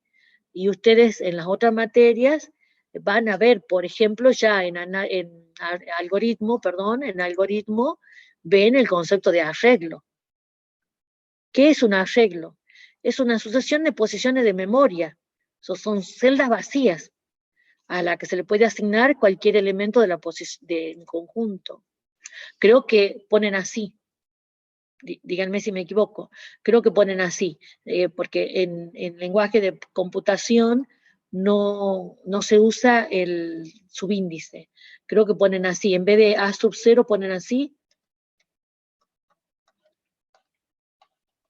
[SPEAKER 1] y ustedes en las otras materias van a ver, por ejemplo, ya en algoritmo, ven el concepto de arreglo. ¿Qué es un arreglo? Es una sucesión de posiciones de memoria. Son celdas vacías a la que se le puede asignar cualquier elemento de del conjunto. Creo que ponen así. Díganme si me equivoco. Creo que ponen así, porque en lenguaje de computación no se usa el subíndice. Creo que ponen así. En vez de A sub 0 ponen así.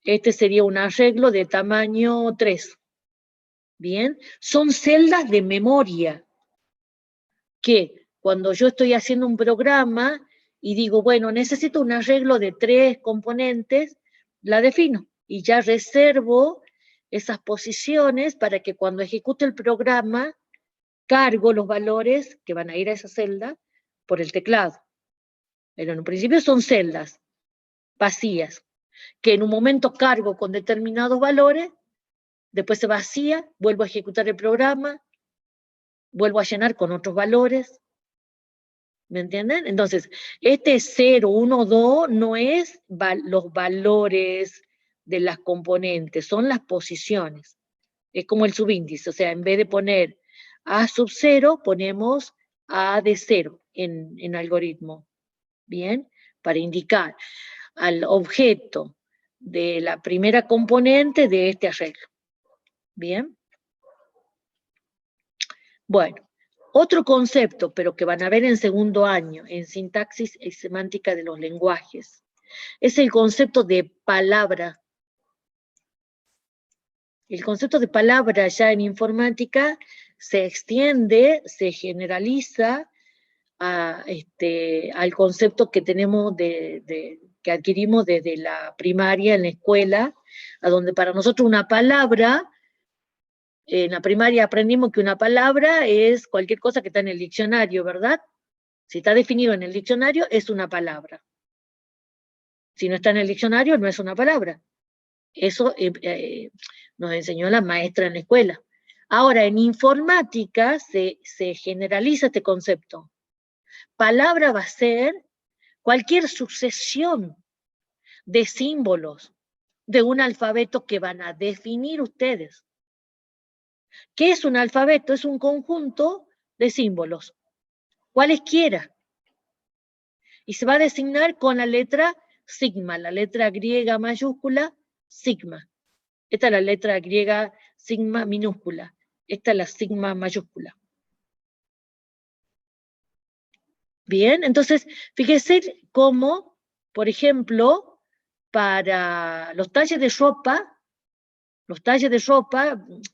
[SPEAKER 1] Este sería un arreglo de tamaño 3. Bien, son celdas de memoria que cuando yo estoy haciendo un programa y digo, bueno, necesito un arreglo de 3 componentes, la defino y ya reservo esas posiciones para que cuando ejecute el programa cargo los valores que van a ir a esa celda por el teclado. Pero en un principio son celdas vacías, que en un momento cargo con determinados valores, después se vacía, vuelvo a ejecutar el programa, vuelvo a llenar con otros valores. ¿Me entienden? Entonces, este 0, 1, 2 no es los valores de las componentes, son las posiciones. Es como el subíndice, o sea, en vez de poner A sub 0, ponemos A de 0 en algoritmo. ¿Bien? Para indicar al objeto de la primera componente de este arreglo. ¿Bien? Bueno, otro concepto, pero que van a ver en segundo año, en sintaxis y semántica de los lenguajes, es el concepto de palabra. El concepto de palabra ya en informática se extiende, se generaliza al concepto que tenemos que adquirimos desde la primaria en la escuela, a donde para nosotros una palabra, en la primaria aprendimos que una palabra es cualquier cosa que está en el diccionario, ¿verdad? Si está definido en el diccionario, es una palabra. Si no está en el diccionario, no es una palabra. Eso nos enseñó la maestra en la escuela. Ahora, en informática se generaliza este concepto. Palabra va a ser cualquier sucesión de símbolos de un alfabeto que van a definir ustedes. ¿Qué es un alfabeto? Es un conjunto de símbolos, cualesquiera. Y se va a designar con la letra sigma, la letra griega mayúscula, sigma. Esta es la letra griega sigma minúscula. Esta es la sigma mayúscula. Bien, entonces, fíjese cómo, por ejemplo, para los talles de ropa,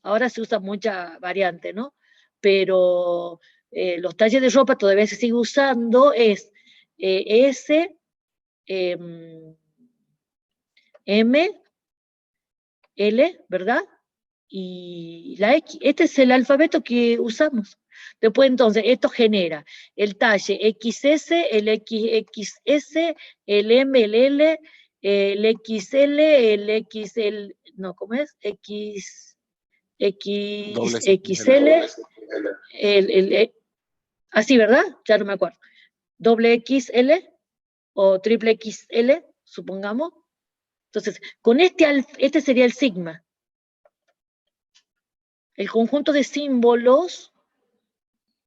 [SPEAKER 1] ahora se usa mucha variante, ¿no? Pero los talles de ropa todavía se sigue usando, es S, M, L, ¿verdad? Y la X. Este es el alfabeto que usamos. Después, entonces, esto genera el talle XS, el XXS, el M, el L, el XL, el XL, no, ¿cómo es? XL, así, ¿verdad? Ya no me acuerdo. Doble XL o triple XL, supongamos. Entonces, con este sería el sigma. El conjunto de símbolos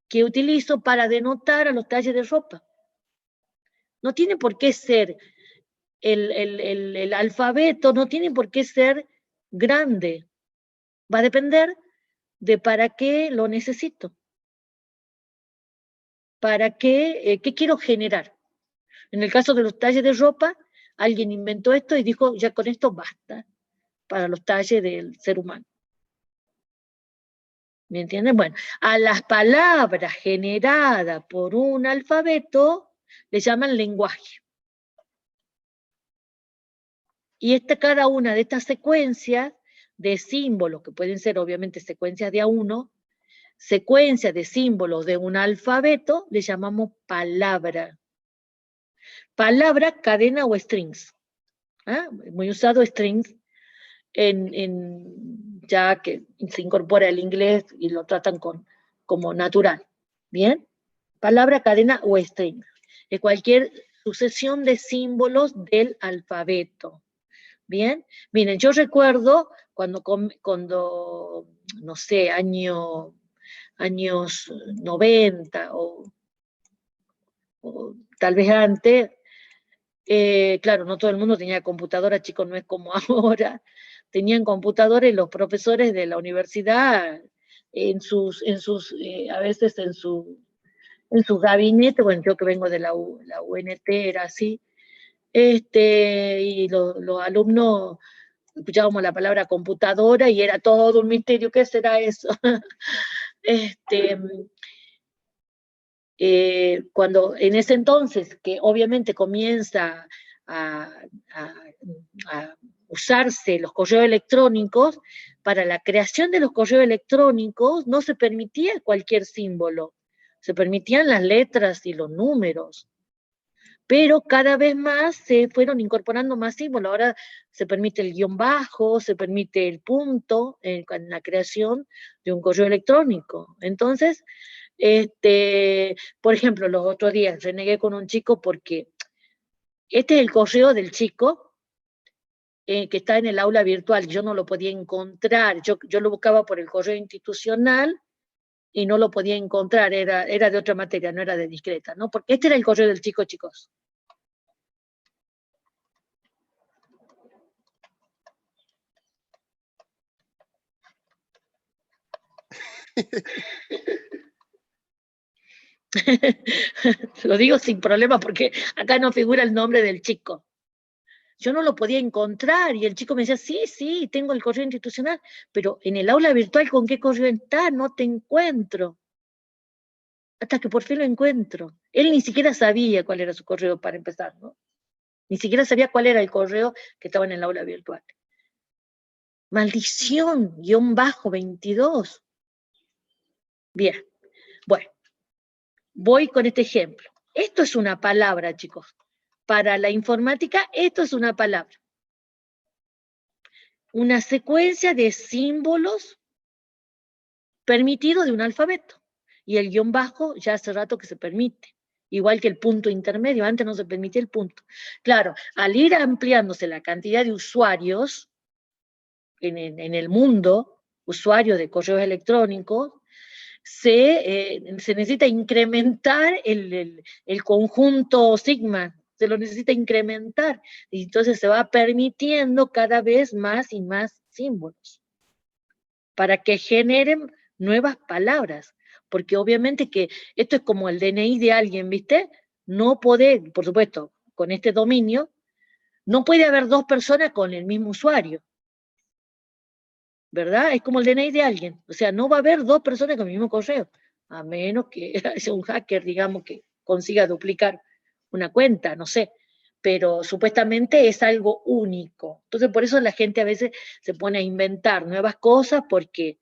[SPEAKER 1] que utilizo para denotar a los talles de ropa. No tiene por qué ser el alfabeto, no tiene por qué ser grande. Va a depender de para qué lo necesito. Para qué quiero generar. En el caso de los talles de ropa, alguien inventó esto y dijo, ya con esto basta para los talles del ser humano. ¿Me entienden? Bueno, a las palabras generadas por un alfabeto le llaman lenguaje. Y cada una de estas secuencias de símbolos, que pueden ser obviamente secuencias de A1, secuencia de símbolos de un alfabeto, le llamamos palabra. Palabra, cadena o strings. ¿Ah? Muy usado strings ya que se incorpora el inglés y lo tratan como natural. ¿Bien? Palabra, cadena o string. De cualquier sucesión de símbolos del alfabeto. ¿Bien? Miren, yo recuerdo cuando no sé, años 90 o tal vez antes, claro, no todo el mundo tenía computadora, chicos, no es como ahora. Tenían computadora y los profesores de la universidad a veces en sus gabinetes, bueno, yo que vengo de la UNT era así, y los alumnos escuchábamos la palabra computadora y era todo un misterio, ¿qué será eso? Cuando en ese entonces, que obviamente comienza a, a- a usarse los correos electrónicos, para la creación de los correos electrónicos no se permitía cualquier símbolo, se permitían las letras y los números, pero cada vez más se fueron incorporando más símbolos. Ahora se permite el guión bajo, se permite el punto en la creación de un correo electrónico. Entonces, por ejemplo, los otros días renegué con un chico porque este es el correo del chico que está en el aula virtual. Yo no lo podía encontrar, yo lo buscaba por el correo institucional y no lo podía encontrar, era de otra materia, no era de discreta, ¿no? Porque este era el correo del chico, chicos. Lo digo sin problema porque acá no figura el nombre del chico. Yo no lo podía encontrar y el chico me decía, sí, tengo el correo institucional, pero en el aula virtual, ¿con qué correo está? No te encuentro. Hasta que por fin lo encuentro. Él ni siquiera sabía cuál era su correo para empezar, ¿no? Ni siquiera sabía cuál era el correo que estaba en el aula virtual. Maldición, _22. Bien, bueno, voy con este ejemplo. Esto es una palabra, chicos. Para la informática, esto es una palabra. Una secuencia de símbolos permitidos de un alfabeto. Y el guión bajo ya hace rato que se permite. Igual que el punto intermedio, antes no se permitía el punto. Claro, al ir ampliándose la cantidad de usuarios en el mundo, usuarios de correos electrónicos, se necesita incrementar el conjunto sigma, se lo necesita incrementar, y entonces se va permitiendo cada vez más y más símbolos, para que generen nuevas palabras, porque obviamente que esto es como el DNI de alguien, ¿viste? No puede, por supuesto, con este dominio, no puede haber dos personas con el mismo usuario, ¿verdad? Es como el DNI de alguien, o sea, no va a haber dos personas con el mismo correo, a menos que sea un hacker, digamos, que consiga duplicar una cuenta, no sé, pero supuestamente es algo único. Entonces, por eso la gente a veces se pone a inventar nuevas cosas porque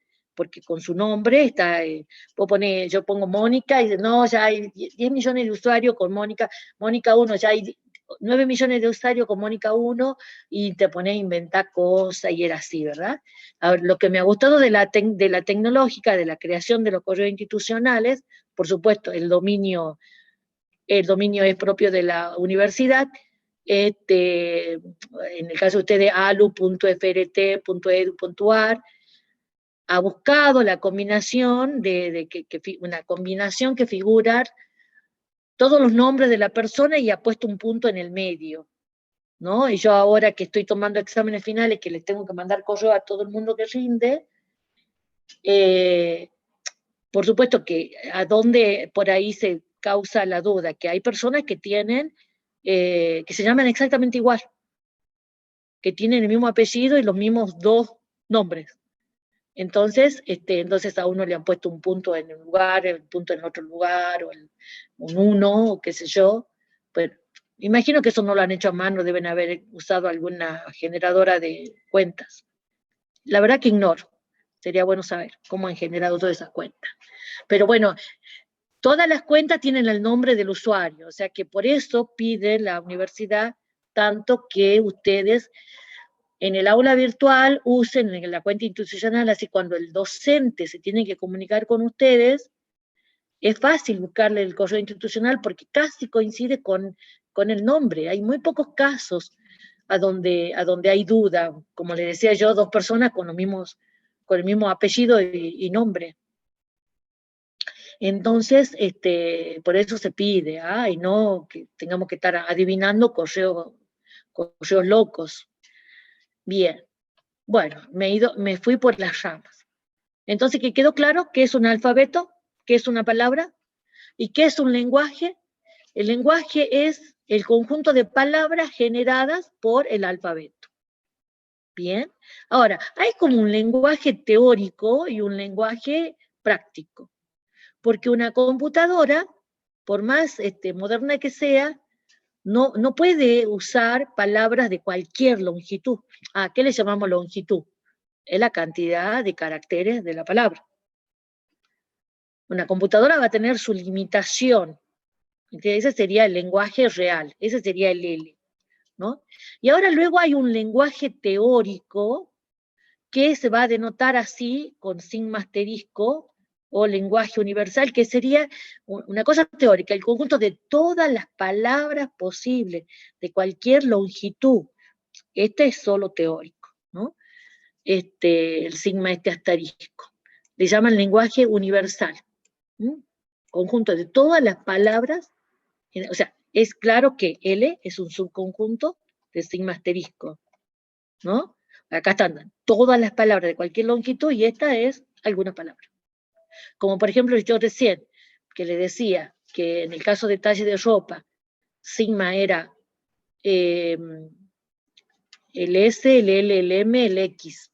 [SPEAKER 1] con su nombre está, yo pongo Mónica y dice, no, ya hay 10 millones de usuarios con Mónica 1, ya hay 9 millones de usuarios con Mónica 1, y te pones a inventar cosas y era así, ¿verdad? Ahora, lo que me ha gustado de la tecnológica, de la creación de los correos institucionales, por supuesto, el dominio es propio de la universidad, en el caso de ustedes, alu.frt.edu.ar, ha buscado la combinación una combinación que figurar todos los nombres de la persona y ha puesto un punto en el medio, ¿no? Y yo ahora que estoy tomando exámenes finales, que les tengo que mandar correo a todo el mundo que rinde, por supuesto que a dónde por ahí se causa la duda, que hay personas que tienen, que se llaman exactamente igual, que tienen el mismo apellido y los mismos dos nombres. Entonces a uno le han puesto un punto en un lugar, el punto en otro lugar, o un 1, o qué sé yo. Bueno, imagino que eso no lo han hecho a mano, deben haber usado alguna generadora de cuentas. La verdad que ignoro. Sería bueno saber cómo han generado todas esas cuentas. Pero bueno, todas las cuentas tienen el nombre del usuario, o sea que por eso pide la universidad tanto que ustedes en el aula virtual usen la cuenta institucional, así cuando el docente se tiene que comunicar con ustedes, es fácil buscarle el correo institucional porque casi coincide con el nombre. Hay muy pocos casos a donde hay duda, como le decía yo, dos personas con el mismo apellido y nombre. Entonces, por eso se pide, y no que tengamos que estar adivinando correos locos. Bien, bueno, me fui por las ramas. Entonces, ¿qué quedó claro? ¿Qué es un alfabeto? ¿Qué es una palabra? ¿Y qué es un lenguaje? El lenguaje es el conjunto de palabras generadas por el alfabeto. Bien, ahora, hay como un lenguaje teórico y un lenguaje práctico. Porque una computadora, por más moderna que sea, no puede usar palabras de cualquier longitud. ¿A qué le llamamos longitud? Es la cantidad de caracteres de la palabra. Una computadora va a tener su limitación. Ese sería el lenguaje real, ese sería el L, ¿no? Y ahora luego hay un lenguaje teórico que se va a denotar así, con sigma asterisco, o lenguaje universal, que sería una cosa teórica, el conjunto de todas las palabras posibles, de cualquier longitud. Este es solo teórico, ¿no? El sigma asterisco. Le llaman lenguaje universal. Conjunto de todas las palabras, o sea, es claro que L es un subconjunto de sigma asterisco, ¿no? Acá están todas las palabras de cualquier longitud y esta es alguna palabra. Como por ejemplo yo recién, que le decía que en el caso de talle de ropa, sigma era el S, el L, el M, el X.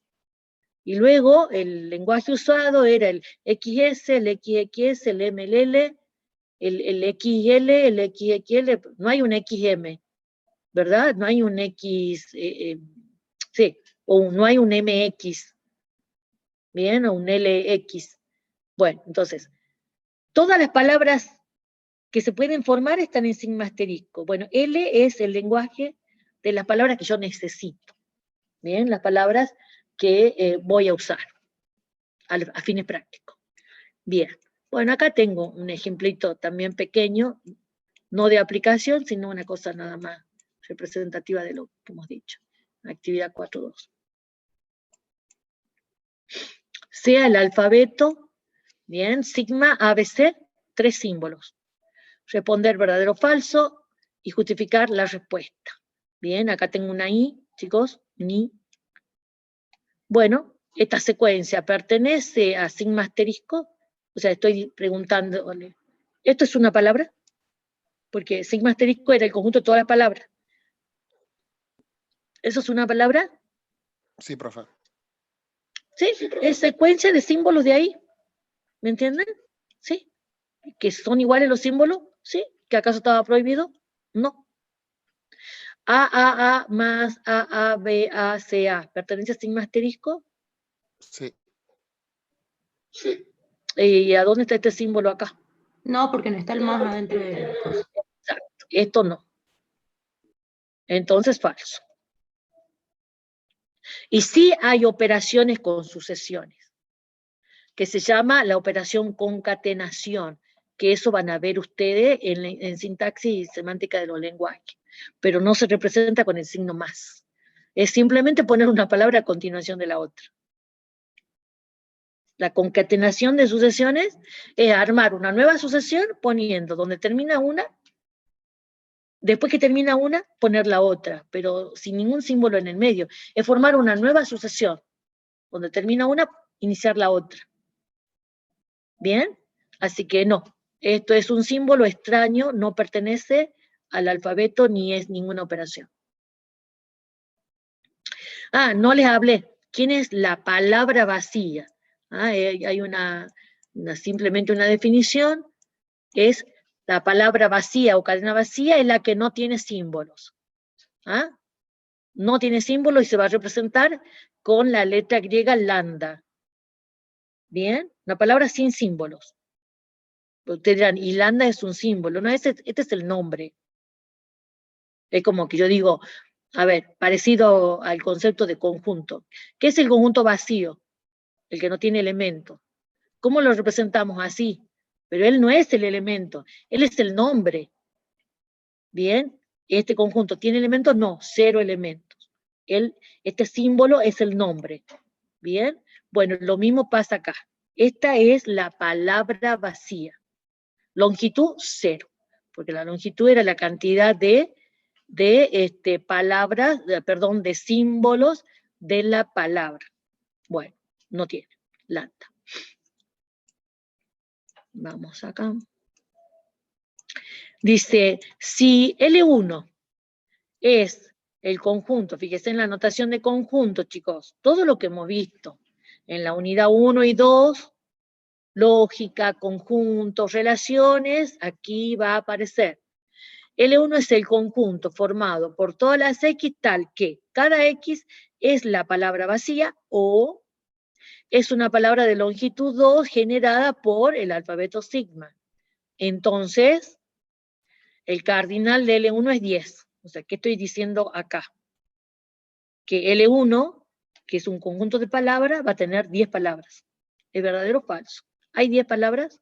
[SPEAKER 1] Y luego el lenguaje usado era el XS, el XXS, el MLL, el XL, el XXL. No hay un XM, ¿verdad? No hay un X, sí, o no hay un MX, ¿bien? O un LX. Bueno, entonces, todas las palabras que se pueden formar están en sigma asterisco. Bueno, L es el lenguaje de las palabras que yo necesito, ¿bien? Las palabras que voy a usar a fines prácticos. Bien, bueno, acá tengo un ejemplito también pequeño, no de aplicación, sino una cosa nada más representativa de lo que hemos dicho. Actividad 4.2. Sea el alfabeto, bien, sigma, ABC, 3 símbolos. Responder verdadero o falso y justificar la respuesta. Bien, acá tengo una I, chicos, ni. Bueno, esta secuencia pertenece a sigma asterisco, o sea, estoy preguntándole, ¿esto es una palabra? Porque sigma asterisco era el conjunto de todas las palabras. ¿Eso es una palabra?
[SPEAKER 3] Sí, profe.
[SPEAKER 1] Sí, es secuencia de símbolos de ahí. ¿Me entienden? Sí. ¿Que son iguales los símbolos? Sí. ¿Que acaso estaba prohibido? No. A más A, B, A, C, A. ¿Pertenece a sigma asterisco?
[SPEAKER 3] Sí.
[SPEAKER 1] ¿Y a dónde está este símbolo acá?
[SPEAKER 4] No, porque no está el más adentro de las cosas.
[SPEAKER 1] Exacto. Esto no. Entonces, falso. Y sí hay operaciones con sucesiones, que se llama la operación concatenación, que eso van a ver ustedes en sintaxis y semántica de los lenguajes, pero no se representa con el signo más. Es simplemente poner una palabra a continuación de la otra. La concatenación de sucesiones es armar una nueva sucesión poniendo donde termina una, después que termina una, poner la otra, pero sin ningún símbolo en el medio. Es formar una nueva sucesión. Donde termina una, iniciar la otra. ¿Bien? Así que no. Esto es un símbolo extraño, no pertenece al alfabeto ni es ninguna operación. No les hablé. ¿Quién es la palabra vacía? Hay simplemente una definición. Es la palabra vacía o cadena vacía es la que no tiene símbolos. no tiene símbolo y se va a representar con la letra griega lambda. ¿Bien? Una palabra sin símbolos. Ustedes dirán, y lambda es un símbolo. No, este es el nombre. Es como que yo digo, a ver, parecido al concepto de conjunto. ¿Qué es el conjunto vacío? El que no tiene elemento. ¿Cómo lo representamos? Así. Pero él no es el elemento, él es el nombre. ¿Bien? ¿Este conjunto tiene elementos? No, 0 elementos. Este símbolo es el nombre. ¿Bien? Bueno, lo mismo pasa acá. Esta es la palabra vacía. Longitud, 0. Porque la longitud era la cantidad de palabras, perdón, de símbolos de la palabra. Bueno, no tiene. Lambda. Vamos acá. Dice, si L1 es el conjunto, fíjense en la notación de conjunto, chicos, todo lo que hemos visto en la unidad 1 y 2, lógica, conjuntos, relaciones, aquí va a aparecer. L1 es el conjunto formado por todas las X tal que cada X es la palabra vacía o es una palabra de longitud 2 generada por el alfabeto sigma. Entonces, el cardinal de L1 es 10. O sea, ¿qué estoy diciendo acá? Que L1, que es un conjunto de palabras, va a tener 10 palabras. ¿Es verdadero o falso? ¿Hay 10 palabras?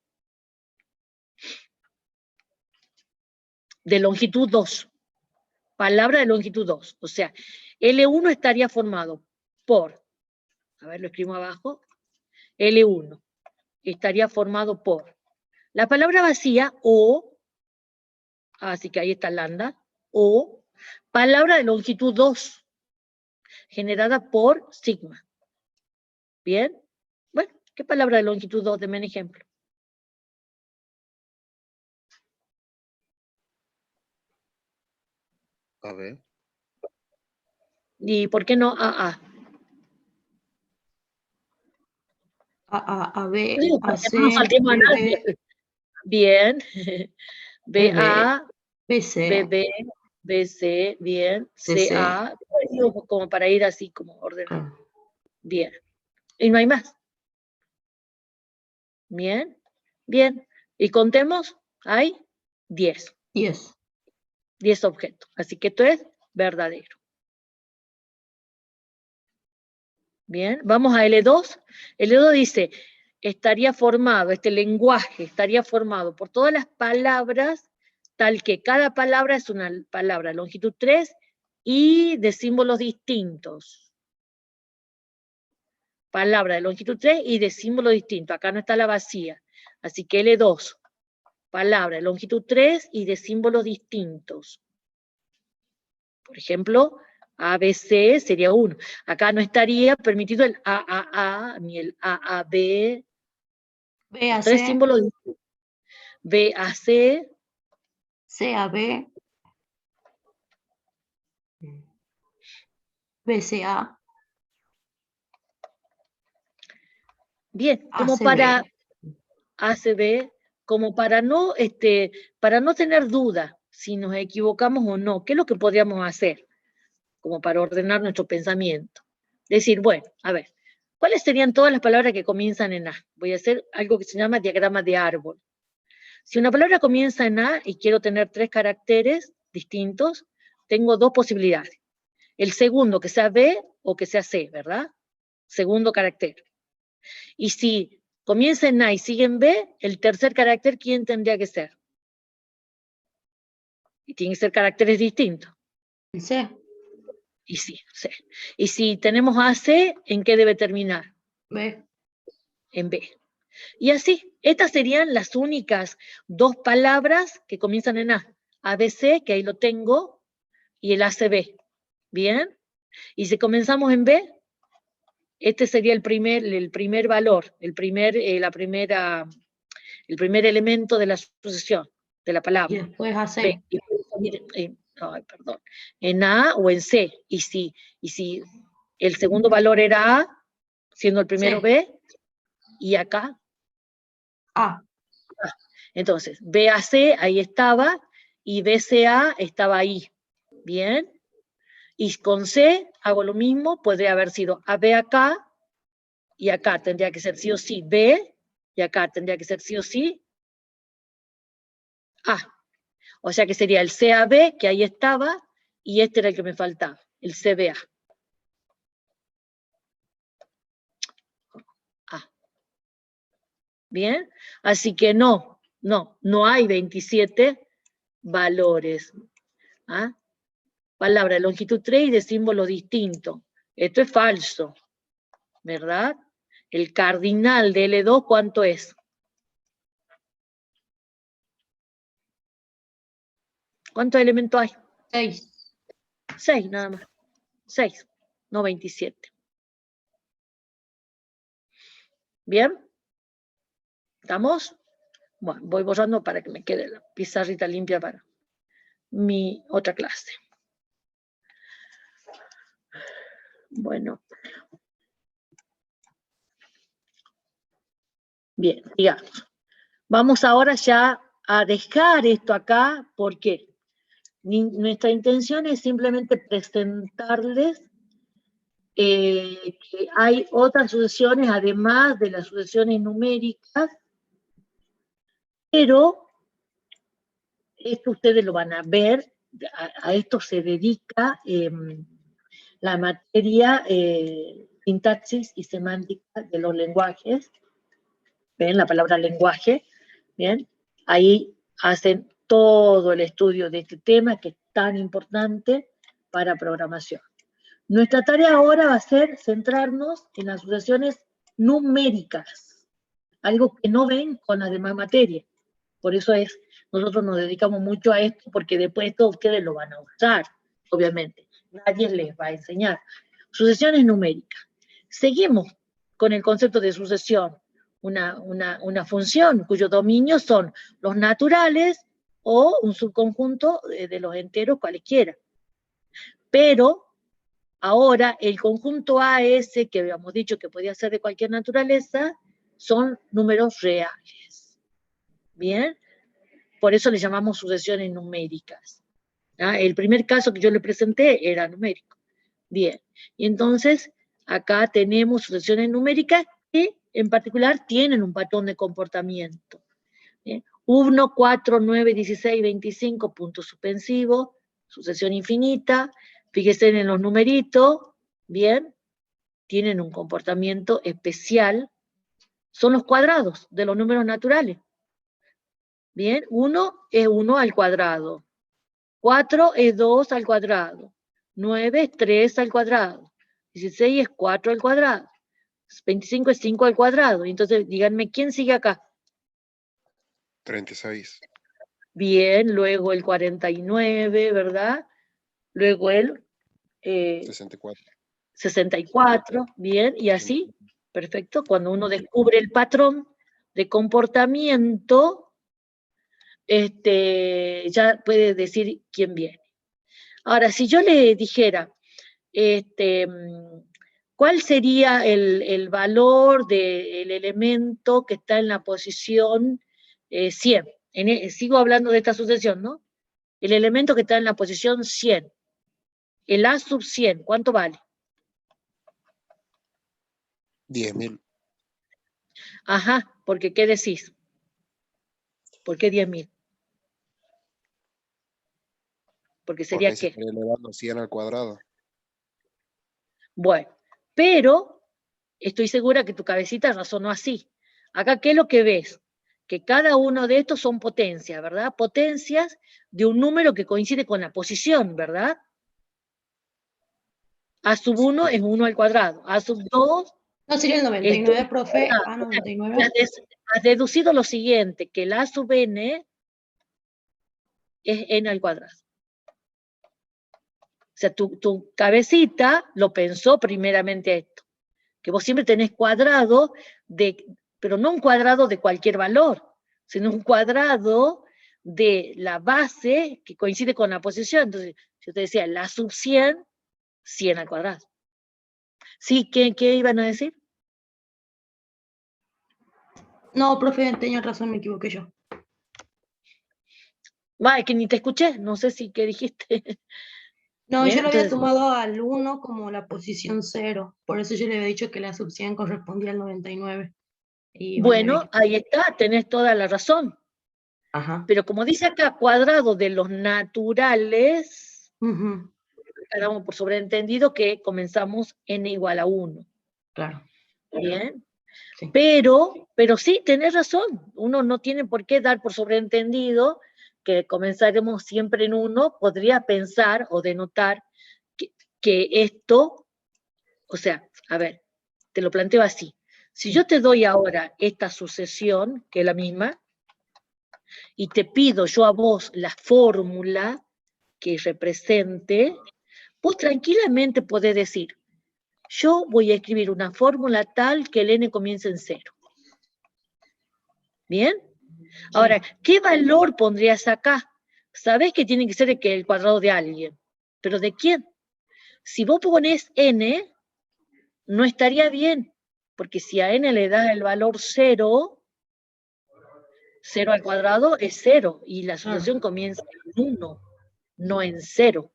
[SPEAKER 1] De longitud 2. Palabra de longitud 2. O sea, L1 estaría formado por, a ver, lo escribo abajo, L1 estaría formado por la palabra vacía o, así que ahí está lambda, o palabra de longitud 2, generada por sigma. ¿Bien? Bueno, ¿qué palabra de longitud 2? Deme un ejemplo.
[SPEAKER 3] A ver.
[SPEAKER 1] ¿Y por qué no AA?
[SPEAKER 4] A, B,
[SPEAKER 1] Digo,
[SPEAKER 4] A,
[SPEAKER 1] para que
[SPEAKER 4] C,
[SPEAKER 1] no nos saltemos a
[SPEAKER 4] B,
[SPEAKER 1] nadie. Bien. BA,
[SPEAKER 4] B, C,
[SPEAKER 1] BB, BC, bien.
[SPEAKER 4] CC.
[SPEAKER 1] CA, digo, como para ir así como ordenado.
[SPEAKER 4] Ah,
[SPEAKER 1] Bien. Y no hay más. Bien. Bien. Y contemos, hay 10.
[SPEAKER 4] 10.
[SPEAKER 1] 10 objetos. Así que esto es verdadero. Bien, vamos a L2. L2 dice, estaría formado, este lenguaje estaría formado por todas las palabras, tal que cada palabra es una palabra longitud 3 y de símbolos distintos. Palabra de longitud 3 y de símbolo distinto. Acá no está la vacía. Así que L2, palabra de longitud 3 y de símbolos distintos. Por ejemplo, ABC sería 1. Acá no estaría permitido el AAA ni el AAB.
[SPEAKER 4] B, A,
[SPEAKER 1] 3
[SPEAKER 4] C,
[SPEAKER 1] símbolos distintos. BAC,
[SPEAKER 4] C, A, B, B, C, A,
[SPEAKER 1] bien, como
[SPEAKER 4] ACB.
[SPEAKER 1] para ACB, como para no tener duda si nos equivocamos o no, ¿qué es lo que podríamos hacer? Como para ordenar nuestro pensamiento. Decir, bueno, a ver, ¿cuáles serían todas las palabras que comienzan en A? Voy a hacer algo que se llama diagrama de árbol. Si una palabra comienza en A y quiero tener 3 caracteres distintos, tengo 2 posibilidades. El segundo, que sea B o que sea C, ¿verdad? Segundo carácter. Y si comienza en A y sigue en B, el tercer carácter, ¿quién tendría que ser? Y tienen que ser caracteres distintos.
[SPEAKER 4] El C.
[SPEAKER 1] Y sí, C. Y si tenemos AC, ¿en qué debe terminar?
[SPEAKER 4] B.
[SPEAKER 1] En B. Y así, estas serían las únicas 2 palabras que comienzan en A. ABC, que ahí lo tengo, y el ACB. ¿Bien? Y si comenzamos en B, este sería el primer valor, el primer elemento de la sucesión, de la
[SPEAKER 4] Y
[SPEAKER 1] palabra.
[SPEAKER 4] después A, C.
[SPEAKER 1] B. Y puede salir en A o en C. Y si el segundo valor era A, siendo el primero
[SPEAKER 4] C.
[SPEAKER 1] B, y acá
[SPEAKER 4] A.
[SPEAKER 1] Entonces, BAC ahí estaba y BCA estaba ahí. ¿Bien? Y con C hago lo mismo, podría haber sido AB acá, y acá tendría que ser sí o sí B, y acá tendría que ser sí o sí A. O sea que sería el CAB, que ahí estaba, y este era el que me faltaba, el CBA. A. Bien, así que no hay 27 valores. ¿Ah? Palabra de longitud 3 y de símbolo distinto. Esto es falso, ¿verdad? El cardinal de L2, ¿cuánto es? ¿Cuántos elementos hay?
[SPEAKER 4] 6.
[SPEAKER 1] 6 nada más. 6, no 27. ¿Bien? ¿Estamos? Bueno, voy borrando para que me quede la pizarrita limpia para mi otra clase. Bueno. Bien, digamos. Vamos ahora ya a dejar esto acá, porque nuestra intención es simplemente presentarles que hay otras sucesiones, además de las sucesiones numéricas, pero esto ustedes lo van a ver, a esto se dedica la materia sintaxis y semántica de los lenguajes. ¿Ven? La palabra lenguaje, ¿bien? Ahí hacen todo el estudio de este tema que es tan importante para programación. Nuestra tarea ahora va a ser centrarnos en las sucesiones numéricas, algo que no ven con las demás materias. Por eso nosotros nos dedicamos mucho a esto, porque después esto ustedes lo van a usar, obviamente. Nadie les va a enseñar. Sucesiones numéricas. Seguimos con el concepto de sucesión. Una función cuyo dominio son los naturales o un subconjunto de los enteros cualesquiera. Pero ahora el conjunto AS, que habíamos dicho que podía ser de cualquier naturaleza, son números reales. ¿Bien? Por eso le llamamos sucesiones numéricas. ¿Ah? El primer caso que yo le presenté era numérico. Bien, y entonces acá tenemos sucesiones numéricas que en particular tienen un patrón de comportamiento. ¿Bien? 1, 4, 9, 16, 25, punto suspensivo, sucesión infinita. Fíjense en los numeritos, bien, tienen un comportamiento especial. Son los cuadrados de los números naturales. Bien, 1 es 1 al cuadrado. 4 es 2 al cuadrado. 9 es 3 al cuadrado. 16 es 4 al cuadrado. 25 es 5 al cuadrado. Entonces, díganme, ¿quién sigue acá?
[SPEAKER 3] 36.
[SPEAKER 1] Bien, luego el 49, ¿verdad? Luego el
[SPEAKER 3] 64.
[SPEAKER 1] 64, bien, y así, perfecto. Cuando uno descubre el patrón de comportamiento, ya puede decir quién viene. Ahora, si yo le dijera, ¿cuál sería el valor del elemento que está en la posición 100? Sigo hablando de esta sucesión, ¿no? El elemento que está en la posición 100. El A sub 100, ¿cuánto vale?
[SPEAKER 3] 10.000.
[SPEAKER 1] Ajá, porque ¿qué decís? ¿Por qué 10.000? Porque sería
[SPEAKER 3] Porque se
[SPEAKER 1] ¿qué?
[SPEAKER 3] estaría elevando 100 al cuadrado.
[SPEAKER 1] Bueno, pero estoy segura que tu cabecita razonó así. Acá, ¿qué es lo que ves? Que cada uno de estos son potencias, ¿verdad? Potencias de un número que coincide con la posición, ¿verdad? A sub 1 es 1 al cuadrado. A sub 2
[SPEAKER 4] ¿No sería el
[SPEAKER 1] es
[SPEAKER 4] 99,
[SPEAKER 1] 2
[SPEAKER 4] profe?
[SPEAKER 1] al
[SPEAKER 4] Ah,
[SPEAKER 1] cuadrado.
[SPEAKER 4] 99.
[SPEAKER 1] Has deducido lo siguiente, que el A sub n es n al cuadrado. O sea, tu cabecita lo pensó primeramente esto, que vos siempre tenés cuadrado, pero no un cuadrado de cualquier valor, sino un cuadrado de la base que coincide con la posición. Entonces, yo te decía, la sub 100, 100 al cuadrado. ¿Sí? ¿Qué iban a decir?
[SPEAKER 4] No, profe, tenía razón, me equivoqué yo.
[SPEAKER 1] Es que ni te escuché, no sé si qué dijiste.
[SPEAKER 4] No,
[SPEAKER 1] Bien,
[SPEAKER 4] yo lo había
[SPEAKER 1] entonces,
[SPEAKER 4] tomado al 1 como la posición 0. Por eso yo le había dicho que la sub 100 correspondía al 99. Y bueno, me había
[SPEAKER 1] bueno, ahí está, tenés toda la razón.
[SPEAKER 4] Ajá.
[SPEAKER 1] Pero como dice acá, cuadrado de los naturales,
[SPEAKER 4] Ujú,
[SPEAKER 1] damos por sobreentendido que comenzamos n igual a 1.
[SPEAKER 4] claro.
[SPEAKER 1] Bien.
[SPEAKER 4] Sí.
[SPEAKER 1] Pero sí, tenés razón. Uno no tiene por qué dar por sobreentendido que comenzaremos siempre en 1. Podría pensar o denotar que esto, o sea, a ver, te lo planteo así. Si yo te doy ahora esta sucesión, que es la misma, y te pido yo a vos la fórmula que represente, vos tranquilamente podés decir, yo voy a escribir una fórmula tal que el n comience en 0. ¿Bien? Ahora, ¿qué valor pondrías acá? Sabés que tiene que ser el cuadrado de alguien, pero ¿de quién? Si vos pones n, no estaría bien, porque si a n le das el valor 0, 0 al cuadrado es 0, y la asociación comienza en 1, no en 0.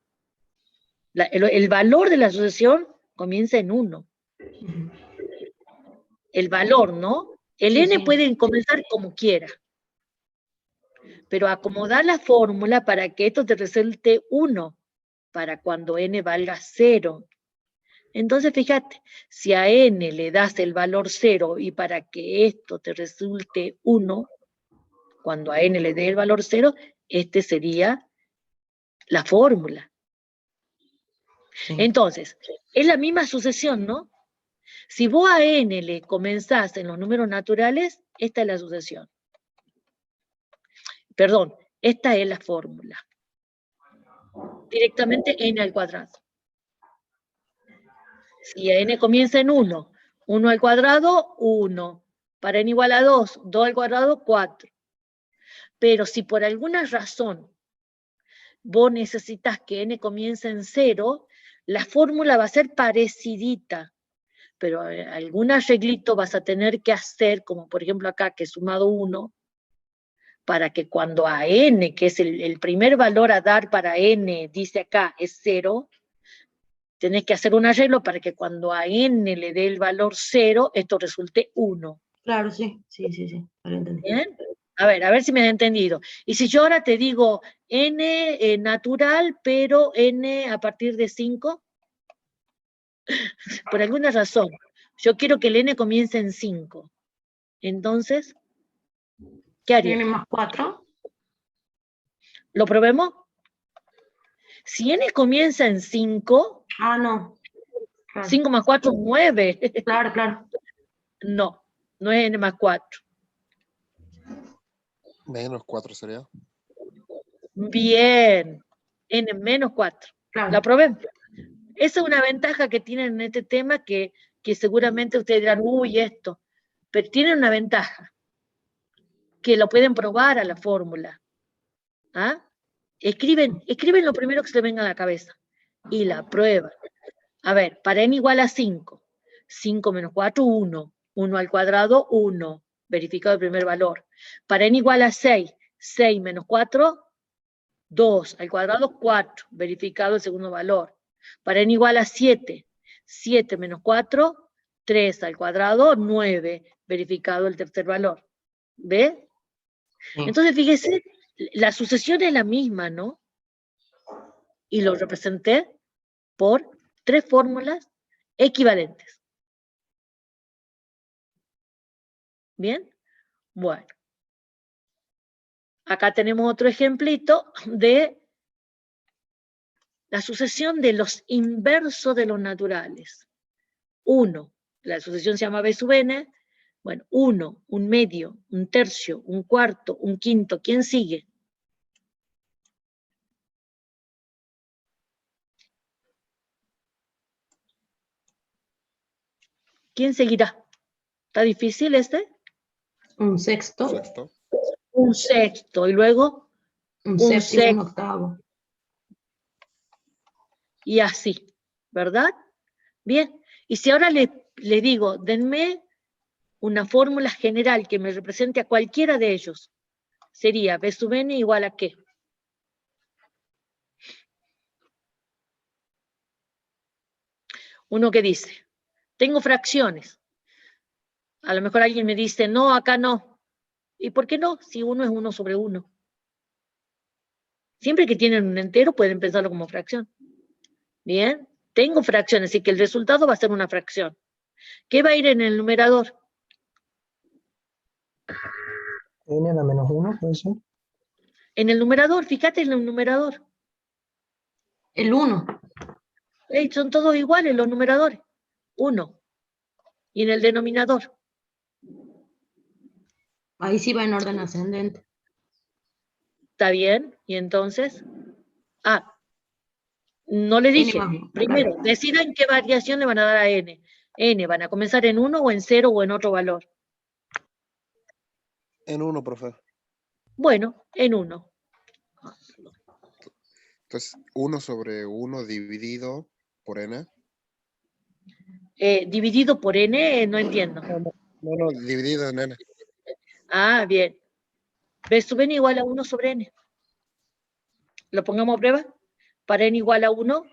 [SPEAKER 1] El valor de la asociación comienza en 1.
[SPEAKER 4] Ujú.
[SPEAKER 1] El valor, ¿no? El
[SPEAKER 4] Sí,
[SPEAKER 1] n
[SPEAKER 4] sí.
[SPEAKER 1] puede comenzar como quiera, pero acomodar la fórmula para que esto te resulte 1, para cuando n valga 0. Entonces, fíjate, si a n le das el valor 0 y para que esto te resulte 1, cuando a n le dé el valor 0, este sería la fórmula.
[SPEAKER 4] Sí.
[SPEAKER 1] Entonces, es la misma sucesión, ¿no? Si vos a n le comenzás en los números naturales, esta es la sucesión. Perdón, esta es la fórmula. Directamente n al cuadrado. Si a n comienza en 1, 1 al cuadrado, 1. Para n igual a 2, 2 al cuadrado, 4. Pero si por alguna razón vos necesitas que n comience en 0, la fórmula va a ser parecidita, pero algún arreglito vas a tener que hacer, como por ejemplo acá, que he sumado 1, para que cuando a n, que es el primer valor a dar para n, dice acá, es 0, tenés que hacer un arreglo para que cuando a n le dé el valor 0, esto resulte 1.
[SPEAKER 4] Claro, sí. Sí, sí, sí. Lo entendí.
[SPEAKER 1] ¿Bien? A ver si me he entendido. Y si yo ahora te digo n natural, pero n a partir de 5, por alguna razón, yo quiero que el n comience en 5. Entonces, ¿qué haría?
[SPEAKER 4] N más 4.
[SPEAKER 1] ¿Lo probemos? Si n comienza en 5,
[SPEAKER 4] Ah, no. Claro.
[SPEAKER 1] 5 más 4 es 9.
[SPEAKER 4] Claro, claro.
[SPEAKER 1] No, no es n más 4.
[SPEAKER 3] Menos 4 sería.
[SPEAKER 1] Bien, n menos 4.
[SPEAKER 4] Claro.
[SPEAKER 1] ¿La probé? Esa es una ventaja que tienen en este tema que seguramente ustedes dirán, uy, esto. Pero tienen una ventaja, que lo pueden probar a la fórmula. ¿Ah? Escriben lo primero que se les venga a la cabeza y la prueban. A ver, para n igual a 5. 5 menos 4, 1. 1 al cuadrado, 1. Verificado el primer valor. Para n igual a 6. 6 menos 4, 2 al cuadrado, 4. Verificado el segundo valor. Para n igual a 7. 7 menos 4, 3 al cuadrado, 9. Verificado el tercer valor. ¿Ve?
[SPEAKER 4] Sí.
[SPEAKER 1] Entonces, fíjese, la sucesión es la misma, ¿no? Y lo representé por 3 fórmulas equivalentes. ¿Bien? Bueno. Acá tenemos otro ejemplito de la sucesión de los inversos de los naturales. 1, la sucesión se llama B sub n. Bueno, 1, un medio, un tercio, un cuarto, un quinto. ¿Quién sigue? ¿Quién seguirá? ¿Está difícil este?
[SPEAKER 4] Un sexto.
[SPEAKER 3] Sexto.
[SPEAKER 1] Un sexto. Y luego
[SPEAKER 4] Un
[SPEAKER 1] un
[SPEAKER 4] séptimo, un
[SPEAKER 1] sexto.
[SPEAKER 4] octavo.
[SPEAKER 1] Y así, ¿verdad? Bien. Y si ahora le digo, denme una fórmula general que me represente a cualquiera de ellos, sería B sub n igual a ¿qué? Uno que dice, tengo fracciones. A lo mejor alguien me dice, no, acá no. ¿Y por qué no? Si 1 es 1 sobre 1. Siempre que tienen un entero pueden pensarlo como fracción. Bien, tengo fracciones, así que el resultado va a ser una fracción. ¿Qué va a ir en el numerador?
[SPEAKER 5] N a la menos 1, puede ser.
[SPEAKER 1] En el numerador, fíjate en el numerador.
[SPEAKER 4] El 1.
[SPEAKER 1] Son todos iguales los numeradores. 1. Y en el denominador.
[SPEAKER 4] Ahí sí va en orden ascendente.
[SPEAKER 1] ¿Está bien? Y entonces, no le
[SPEAKER 4] N
[SPEAKER 1] dije.
[SPEAKER 4] más 1.
[SPEAKER 1] Primero, decidan qué variación le van a dar a n. N, ¿van a comenzar en 1 o en 0 o en otro valor?
[SPEAKER 3] En 1, profe.
[SPEAKER 1] Bueno, en 1.
[SPEAKER 3] Entonces, 1 sobre 1 dividido por n.
[SPEAKER 1] Dividido por n, no entiendo.
[SPEAKER 3] No, dividido en n.
[SPEAKER 1] Ah, bien. B sub n igual a 1 sobre n. ¿Lo pongamos a prueba? Para n igual a 1,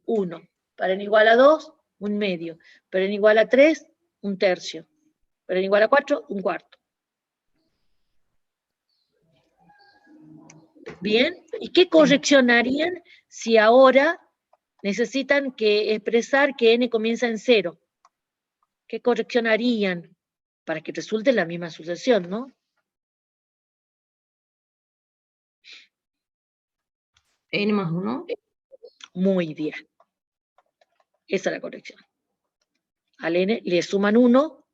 [SPEAKER 1] 1. Para n igual a 2, 1 medio. Para n igual a 3, 1 tercio. Para n igual a 4, 1 cuarto. Bien. ¿Y qué corrección harían si ahora necesitan expresar que n comienza en 0? ¿Qué corrección harían para que resulte la misma sucesión, no?
[SPEAKER 4] N más 1.
[SPEAKER 1] Muy bien. Esa es la corrección. Al n le suman 1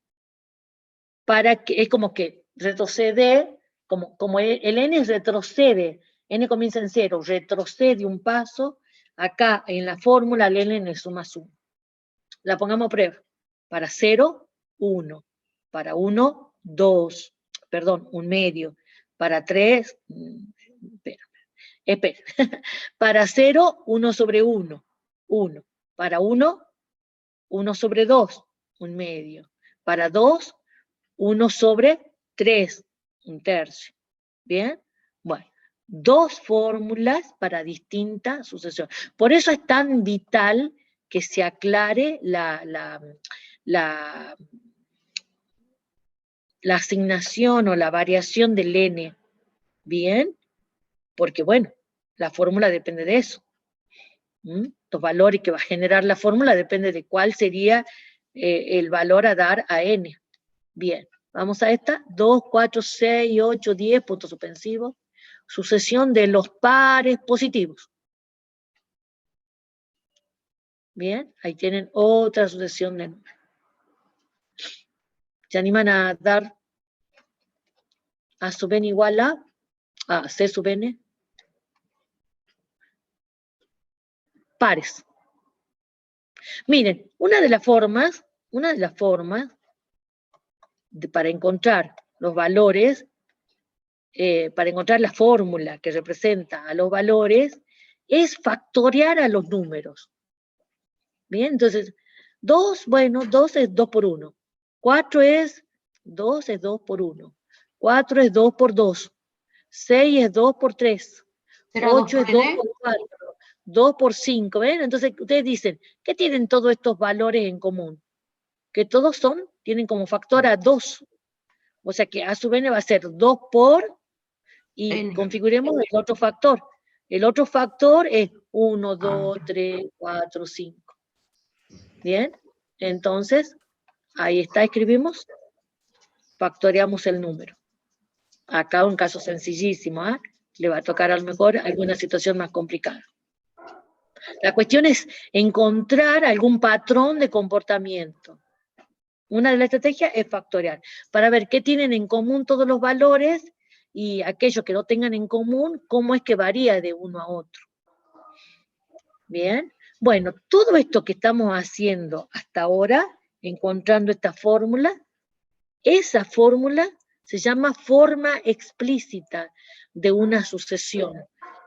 [SPEAKER 1] para que, es como que retrocede, como el n retrocede, n comienza en 0, retrocede un paso, acá en la fórmula al n le sumas 1. La pongamos a prueba. Para 0, 1. Para 1, 2. Perdón, 1 medio. Para 3, espera. Para 0, 1 sobre 1. 1. Para 1, 1 sobre 2. 1 medio. Para 2, 1 sobre 3. 1 tercio. ¿Bien? Bueno, 2 fórmulas para distintas sucesiones. Por eso es tan vital que se aclare la asignación o la variación del n. ¿Bien? Porque, bueno, la fórmula depende de eso. Los valores que va a generar la fórmula depende de cuál sería el valor a dar a n. Bien, vamos a esta. 2, 4, 6, 8, 10, puntos suspensivos. Sucesión de los pares positivos. Bien, ahí tienen otra sucesión de números. ¿Se animan a dar a sub n igual a c sub n? Pares. Miren, una de las formas para encontrar los valores, para encontrar la fórmula que representa a los valores, es factorear a los números. Bien, entonces, 2, bueno, 2 es 2 por 1. 4 es 2 por 1. 4 es 2 por 2. 6 es 2 por 3. 8 es 2 por 4. 2 por 5, ¿ven? Entonces, ustedes dicen, ¿qué tienen todos estos valores en común? Que todos tienen como factor a 2. O sea que a sub n va a ser 2 por, y
[SPEAKER 4] N.
[SPEAKER 1] configuremos el otro factor. El otro factor es 1, 2, 3, 4, 5. Bien, entonces, ahí está, escribimos, factoreamos el número. Acá un caso sencillísimo, ¿eh? Le va a tocar a lo mejor alguna situación más complicada. La cuestión es encontrar algún patrón de comportamiento. Una de las estrategias es factorear, para ver qué tienen en común todos los valores y aquellos que no tengan en común, cómo es que varía de uno a otro. Bien, bueno, todo esto que estamos haciendo hasta ahora, encontrando esta fórmula, esa fórmula se llama forma explícita de una sucesión,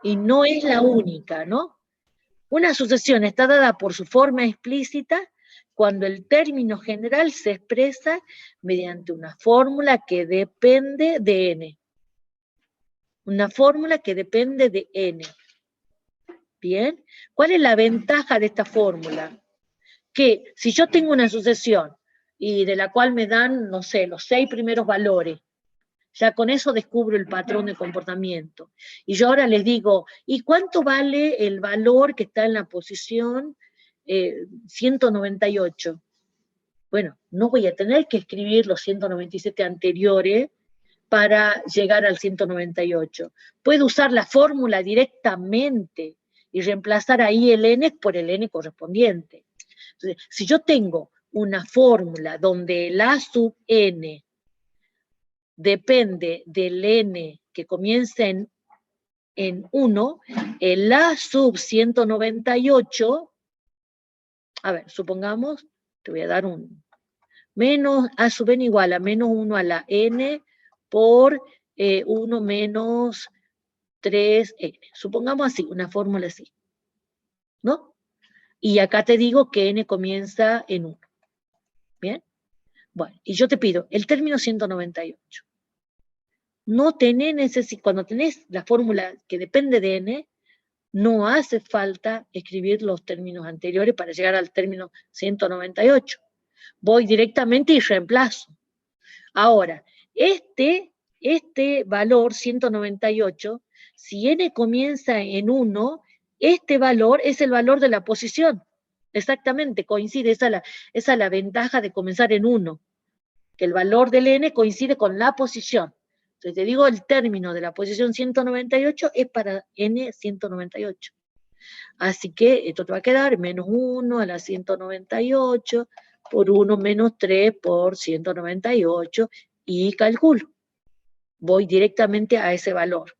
[SPEAKER 1] y no es la única, ¿no? Una sucesión está dada por su forma explícita cuando el término general se expresa mediante una fórmula que depende de n. Una fórmula que depende de n. Bien, ¿cuál es la ventaja de esta fórmula? que si yo tengo una sucesión y de la cual me dan, no sé, los 6 primeros valores, ya con eso descubro el patrón de comportamiento. Y yo ahora les digo, ¿y cuánto vale el valor que está en la posición 198? Bueno, no voy a tener que escribir los 197 anteriores para llegar al 198. Puedo usar la fórmula directamente y reemplazar ahí el n por el n correspondiente. Entonces, si yo tengo una fórmula donde el a sub n depende del n que comienza en 1, el a sub 198, a ver, supongamos, te voy a dar un menos a sub n igual a menos 1 a la n por 1 menos 3n. Supongamos así, una fórmula así, ¿no? Y acá te digo que n comienza en 1. ¿Bien? Bueno, y yo te pido el término 198. No tenés necesidad, cuando tenés la fórmula que depende de n, no hace falta escribir los términos anteriores para llegar al término 198. Voy directamente y reemplazo. Ahora, este valor 198, si n comienza en 1, este valor es el valor de la posición. Exactamente, coincide, esa es la ventaja de comenzar en 1, que el valor del n coincide con la posición. Entonces te digo, el término de la posición 198 es para n 198. Así que esto te va a quedar menos 1 a la 198 por 1 menos 3 por 198 y calculo. Voy directamente a ese valor.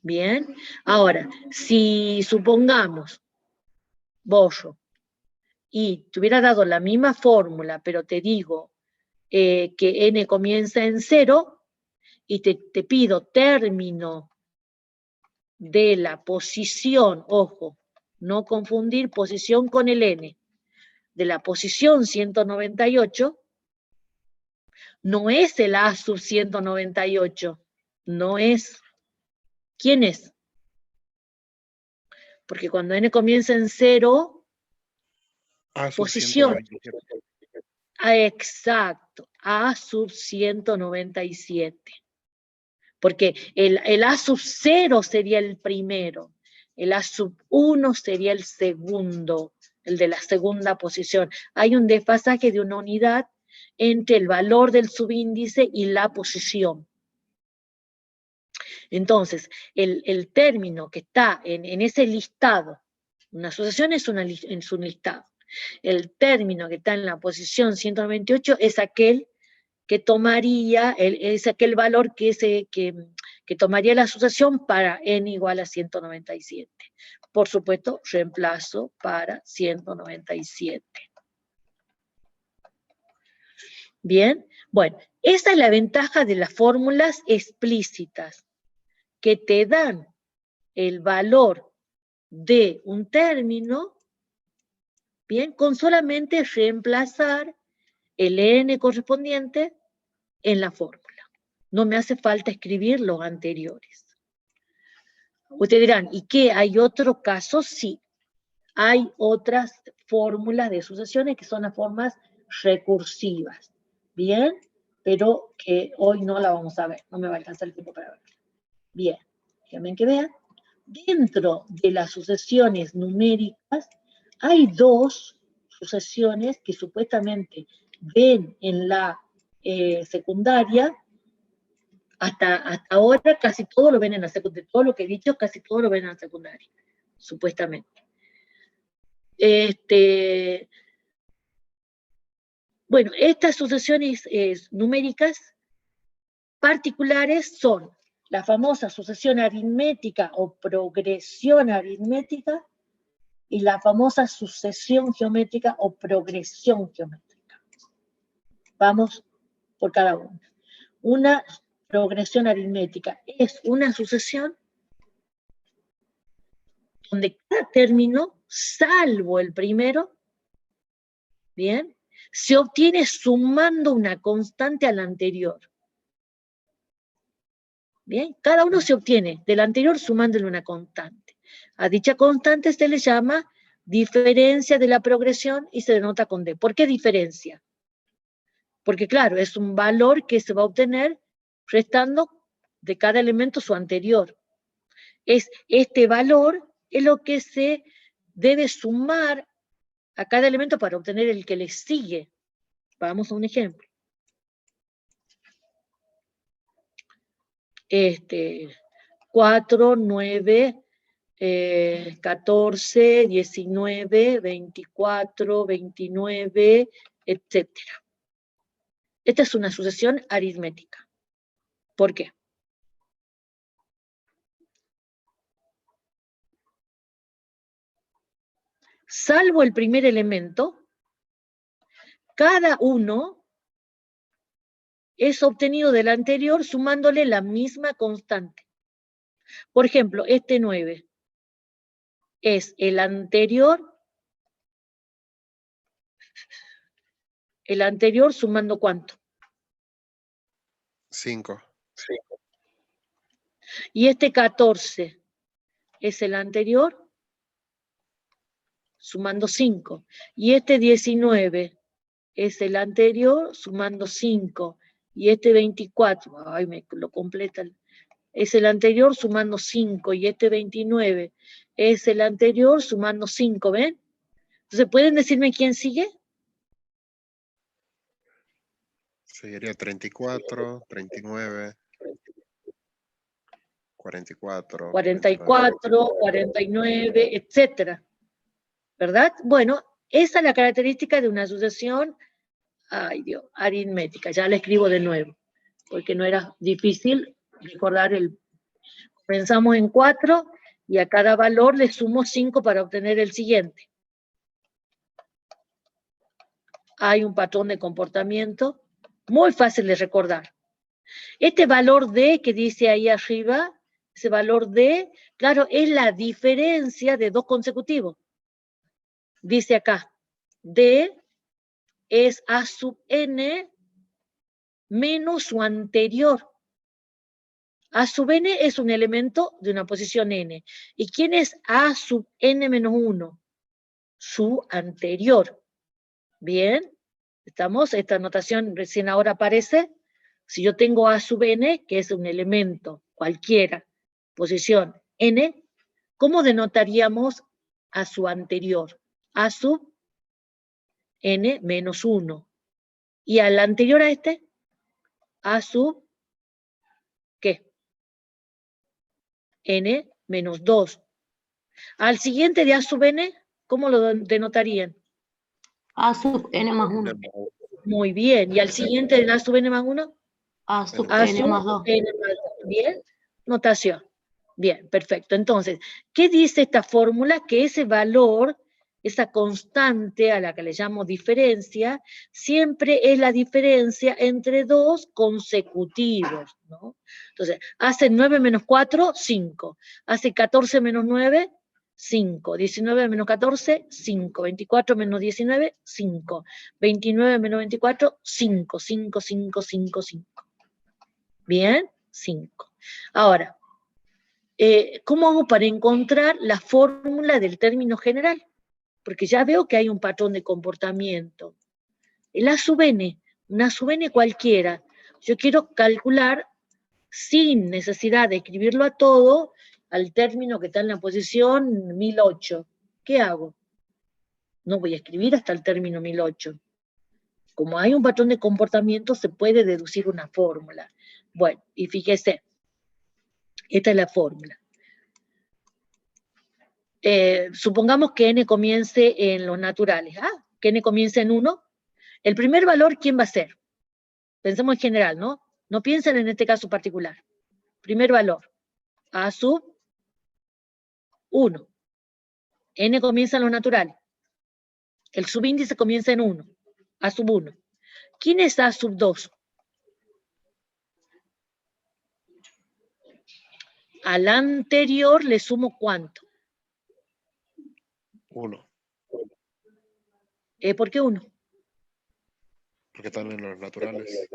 [SPEAKER 1] Bien, ahora, si supongamos, borro, y te hubiera dado la misma fórmula, pero te digo que n comienza en 0, y te pido término de la posición, ojo, no confundir posición con el n, de la posición 198, no es el a sub 198, no es. ¿Quién es? Porque cuando n comienza en 0,
[SPEAKER 3] A sub
[SPEAKER 1] posición.
[SPEAKER 3] 197.
[SPEAKER 1] Exacto, a sub 197. Porque el a sub 0 sería el primero, el a sub 1 sería el segundo, el de la segunda posición. Hay un desfasaje de una unidad entre el valor del subíndice y la posición. Entonces, el término que está en ese listado, una asociación es un listado, el término que está en la posición 198 es aquel que tomaría, es aquel valor que tomaría la asociación para n igual a 197. Por supuesto, reemplazo para 197. Bien, bueno, esa es la ventaja de las fórmulas explícitas, que te dan el valor de un término, bien, con solamente reemplazar el n correspondiente en la fórmula. No me hace falta escribir los anteriores. Ustedes dirán, ¿y qué? ¿Hay otro caso? Sí. Hay otras fórmulas de sucesiones que son las formas recursivas. Bien, pero que hoy no la vamos a ver. No me va a alcanzar el tiempo para verla. Bien, déjenme que vean. Dentro de las sucesiones numéricas hay dos sucesiones que supuestamente ven en la secundaria. Hasta ahora casi todo lo ven en la secundaria. Todo lo que he dicho, casi todo lo ven en la secundaria, supuestamente. Bueno, estas sucesiones numéricas particulares son la famosa sucesión aritmética o progresión aritmética y la famosa sucesión geométrica o progresión geométrica. Vamos por cada una. Una progresión aritmética es una sucesión donde cada término, salvo el primero, bien, se obtiene sumando una constante al anterior. Bien, cada uno se obtiene del anterior sumándole una constante. A dicha constante se le llama diferencia de la progresión y se denota con D. ¿Por qué diferencia? Porque claro, es un valor que se va a obtener restando de cada elemento su anterior. Este valor es lo que se debe sumar a cada elemento para obtener el que le sigue. Vamos a un ejemplo. 4, 9, 14, 19, 24, 29, etc. Esta es una sucesión aritmética. ¿Por qué? Salvo el primer elemento, cada uno es obtenido del anterior sumándole la misma constante. Por ejemplo, este 9 es el anterior sumando ¿cuánto?
[SPEAKER 3] 5.
[SPEAKER 1] Y este 14 es el anterior sumando 5. Y este 19 es el anterior sumando 5. Y este 24, ay, me lo completa, es el anterior sumando 5. Y este 29 es el anterior sumando 5, ¿ven? Entonces, ¿pueden decirme quién sigue?
[SPEAKER 3] Seguiría 34, 39, 44.
[SPEAKER 1] 44, 49, etcétera. ¿Verdad? Bueno, esa es la característica de una sucesión, ay Dios, aritmética. Ya la escribo de nuevo, porque no era difícil recordar Pensamos en 4 y a cada valor le sumo 5 para obtener el siguiente. Hay un patrón de comportamiento muy fácil de recordar. Este valor D que dice ahí arriba, ese valor D, claro, es la diferencia de dos consecutivos. Dice acá, D es A sub n menos su anterior. A sub n es un elemento de una posición n. ¿Y quién es A sub n menos 1? Su anterior. Bien, ¿estamos? Esta notación recién ahora aparece. Si yo tengo A sub n, que es un elemento cualquiera, posición n, ¿cómo denotaríamos a su anterior? A sub n menos 1. ¿Y al anterior a este? A sub, ¿qué? N menos 2. Al siguiente de A sub n, ¿cómo lo denotarían?
[SPEAKER 4] A sub n más 1.
[SPEAKER 1] Muy bien. ¿Y al siguiente de A sub n más 1?
[SPEAKER 4] A sub
[SPEAKER 1] A
[SPEAKER 4] n
[SPEAKER 1] sub
[SPEAKER 4] más 2.
[SPEAKER 1] n más 2. Bien. Notación. Bien, perfecto. Entonces, ¿qué dice esta fórmula? Que ese valor, esa constante a la que le llamo diferencia, siempre es la diferencia entre dos consecutivos, ¿no? Entonces, hace 9 menos 4, 5. Hace 14 menos 9, 5. 19 menos 14, 5. 24 menos 19, 5. 29 menos 24, 5. 5, 5, 5, 5. Bien, 5. Ahora, ¿cómo hago para encontrar la fórmula del término general? Porque ya veo que hay un patrón de comportamiento. El A sub n, una sub n cualquiera, yo quiero calcular sin necesidad de escribirlo a todo al término que está en la posición 1008. ¿Qué hago? No voy a escribir hasta el término 1008. Como hay un patrón de comportamiento, se puede deducir una fórmula. Bueno, y fíjese, esta es la fórmula. Supongamos que n comience en los naturales. Que n comience en 1. El primer valor, ¿quién va a ser? Pensemos en general, ¿no? No piensen en este caso particular. Primer valor, A sub 1. N comienza en los naturales. El subíndice comienza en 1. A sub 1. ¿Quién es A sub 2? Al anterior le sumo ¿cuánto?
[SPEAKER 3] 1.
[SPEAKER 1] ¿Por qué 1?
[SPEAKER 3] Porque están en los naturales.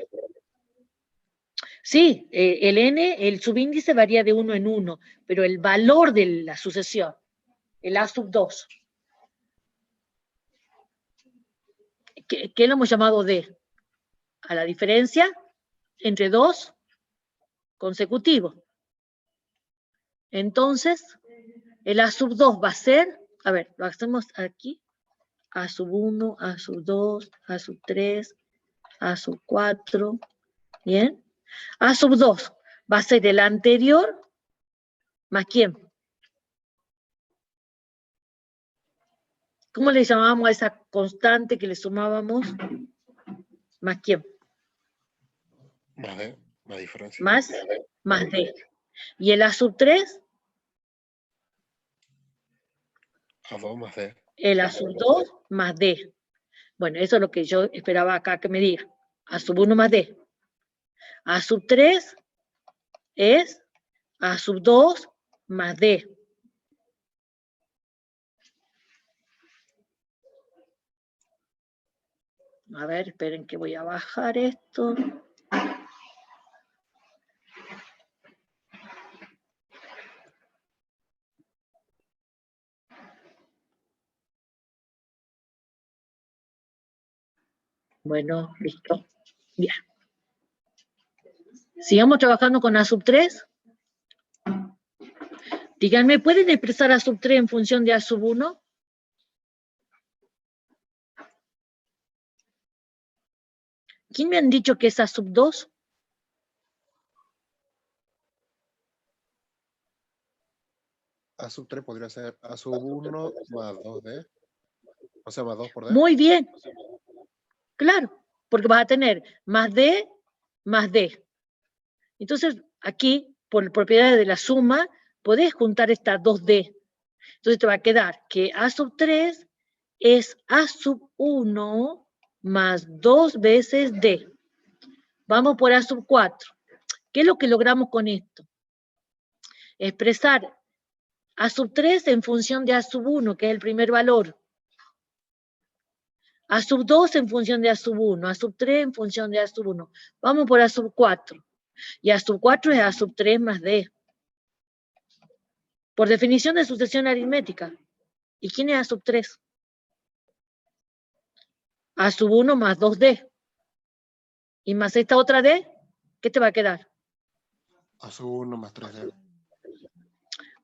[SPEAKER 1] Sí, el n, el subíndice varía de 1 en 1, pero el valor de la sucesión, el A sub 2, ¿Qué lo hemos llamado D? A la diferencia entre dos consecutivos. Entonces, el A sub 2 va a ser, a ver, lo hacemos aquí, A sub 1, A sub 2, A sub 3, A sub 4, ¿bien? A sub 2 va a ser el anterior más ¿quién? ¿Cómo le llamábamos a esa constante que le sumábamos? ¿Más quién?
[SPEAKER 3] Más D, la diferencia.
[SPEAKER 1] Más D. ¿Y el A sub 3?
[SPEAKER 3] A2 más D.
[SPEAKER 1] El A sub 2 más D. Bueno, eso es lo que yo esperaba acá que me diga. A sub 1 más D. A sub 3 es A sub 2 más D. A ver, esperen que voy a bajar esto. Bueno, listo. Bien. Sigamos trabajando con A sub 3. Díganme, ¿pueden expresar A sub 3 en función de A sub 1? ¿Quién me han dicho que es A sub 2?
[SPEAKER 3] A sub 3 podría ser A sub 1 más 2D. O sea, más 2 por D.
[SPEAKER 1] Muy bien. Claro, porque vas a tener más D más D. Entonces, aquí, por propiedades de la suma, podés juntar estas 2D. Entonces te va a quedar que A sub 3 es A sub 1 más 2 veces D. Vamos por A sub 4. ¿Qué es lo que logramos con esto? Expresar A sub 3 en función de A sub 1, que es el primer valor. A sub 2 en función de A sub 1, A sub 3 en función de A sub 1. Vamos por A sub 4. Y A sub 4 es A sub 3 más D. Por definición de sucesión aritmética. ¿Y quién es A sub 3? A sub 1 más 2D. Y más esta otra D, ¿qué te va a quedar?
[SPEAKER 3] A sub 1 más 3D.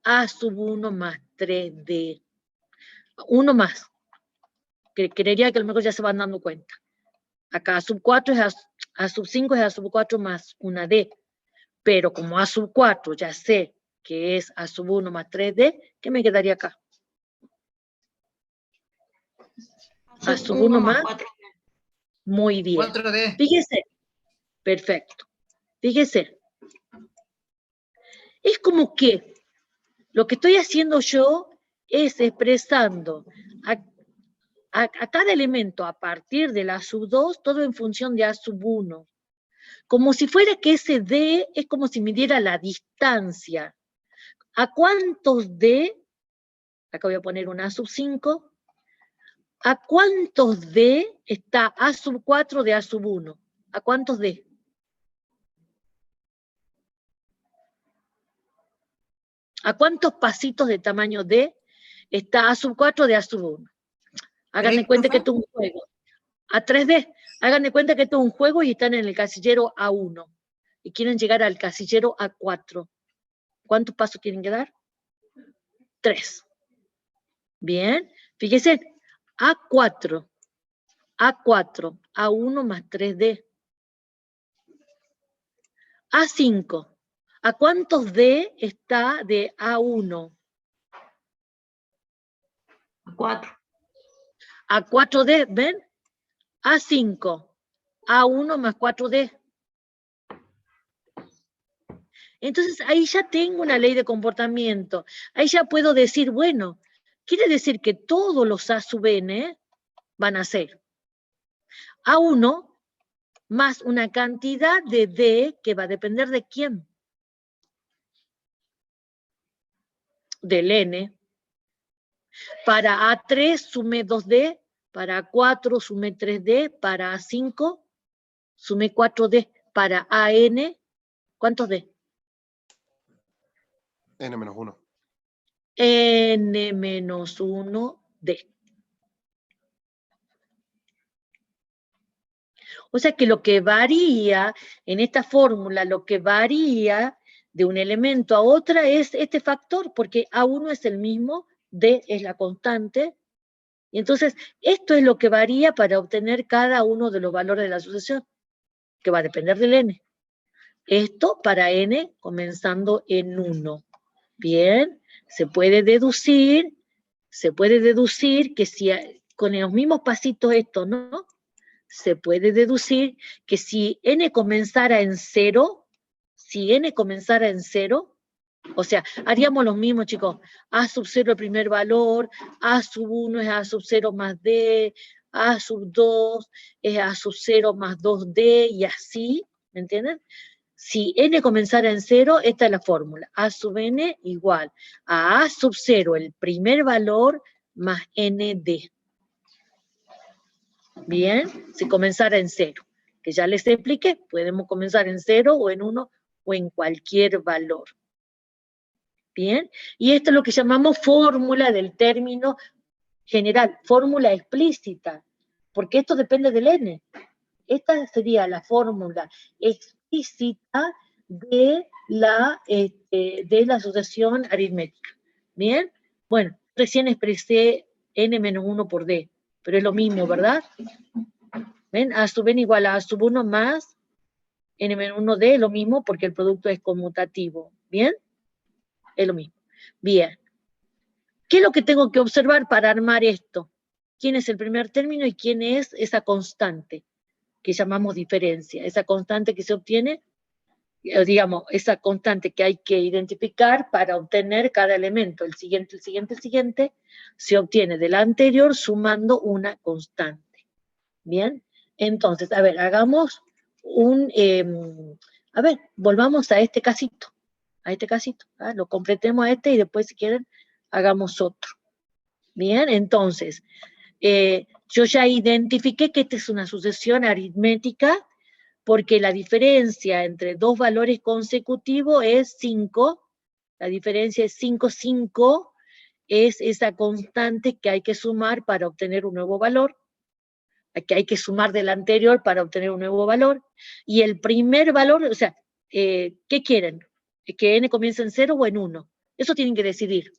[SPEAKER 1] A sub 1 más 3D. Uno más. Que creería que a lo mejor ya se van dando cuenta. Acá A sub 4 es A sub 5 es A sub 4 más una D. Pero como A sub 4 ya sé que es A sub 1 más 3D, ¿qué me quedaría acá? A sub 1 más
[SPEAKER 4] 4.
[SPEAKER 1] Muy bien.
[SPEAKER 6] 4D.
[SPEAKER 1] Fíjese. Perfecto. Fíjese. Es como que lo que estoy haciendo yo es expresando a cada elemento a partir de la sub 2, todo en función de A sub 1. Como si fuera que ese D es como si midiera la distancia. ¿A cuántos D? Acá voy a poner un A sub 5. ¿A cuántos D está A sub 4 de A sub 1? ¿A cuántos D? ¿A cuántos pasitos de tamaño D está A sub 4 de A sub 1? Hagan de cuenta que esto es un juego. A 3D. Hagan de cuenta que esto es un juego y están en el casillero A1. Y quieren llegar al casillero A4. ¿Cuántos pasos quieren que dar? 3. Bien. Fíjese. A4. A4. A1 más 3D. A5. ¿A cuántos D está de A1?
[SPEAKER 4] A 4.
[SPEAKER 1] A 4D, ¿ven? A5. A1 más 4D. Entonces ahí ya tengo una ley de comportamiento. Ahí ya puedo decir, bueno, quiere decir que todos los A sub n van a ser A1 más una cantidad de D que va a depender de quién. Del N. Para A3 sume 2D, para A4 sume 3D, para A5 sume 4D, para AN, ¿cuántos D?
[SPEAKER 3] N menos 1.
[SPEAKER 1] N menos 1D. O sea que lo que varía en esta fórmula, lo que varía de un elemento a otra es este factor, porque A1 es el mismo, D es la constante, y entonces esto es lo que varía para obtener cada uno de los valores de la sucesión, que va a depender del n. Esto para n comenzando en 1. Bien, se puede deducir que si con los mismos pasitos esto, ¿no? Se puede deducir que si n comenzara en 0, o sea, haríamos lo mismo, chicos, a sub 0 el primer valor, a sub 1 es a sub 0 más d, a sub 2 es a sub 0 más 2d, y así, ¿me entienden? Si n comenzara en 0, esta es la fórmula, a sub n igual a sub 0 el primer valor más nd. Bien, si comenzara en 0, que ya les expliqué, podemos comenzar en 0 o en 1 o en cualquier valor. Bien, y esto es lo que llamamos fórmula del término general, fórmula explícita, porque esto depende del n. Esta sería la fórmula explícita de la asociación aritmética. ¿Bien? Bueno, recién expresé n menos 1 por d, pero es lo mismo, ¿verdad? ¿Ven? A sub n igual a A sub 1 más n menos 1d, es lo mismo porque el producto es conmutativo. ¿Bien? Es lo mismo. Bien. ¿Qué es lo que tengo que observar para armar esto? ¿Quién es el primer término y quién es esa constante que llamamos diferencia? Esa constante que se obtiene, digamos, esa constante que hay que identificar para obtener cada elemento. El siguiente, se obtiene del anterior sumando una constante. ¿Bien? Entonces, a ver, hagamos volvamos a este casito. Lo completemos a este y después, si quieren, hagamos otro. Bien, entonces, yo ya identifiqué que esta es una sucesión aritmética porque la diferencia entre dos valores consecutivos es 5, la diferencia es 5, 5, es esa constante que hay que sumar para obtener un nuevo valor, que hay que sumar del anterior para obtener un nuevo valor, y el primer valor, o sea, ¿qué quieren? ¿Que n comience en 0 o en 1? Eso tienen que decidir.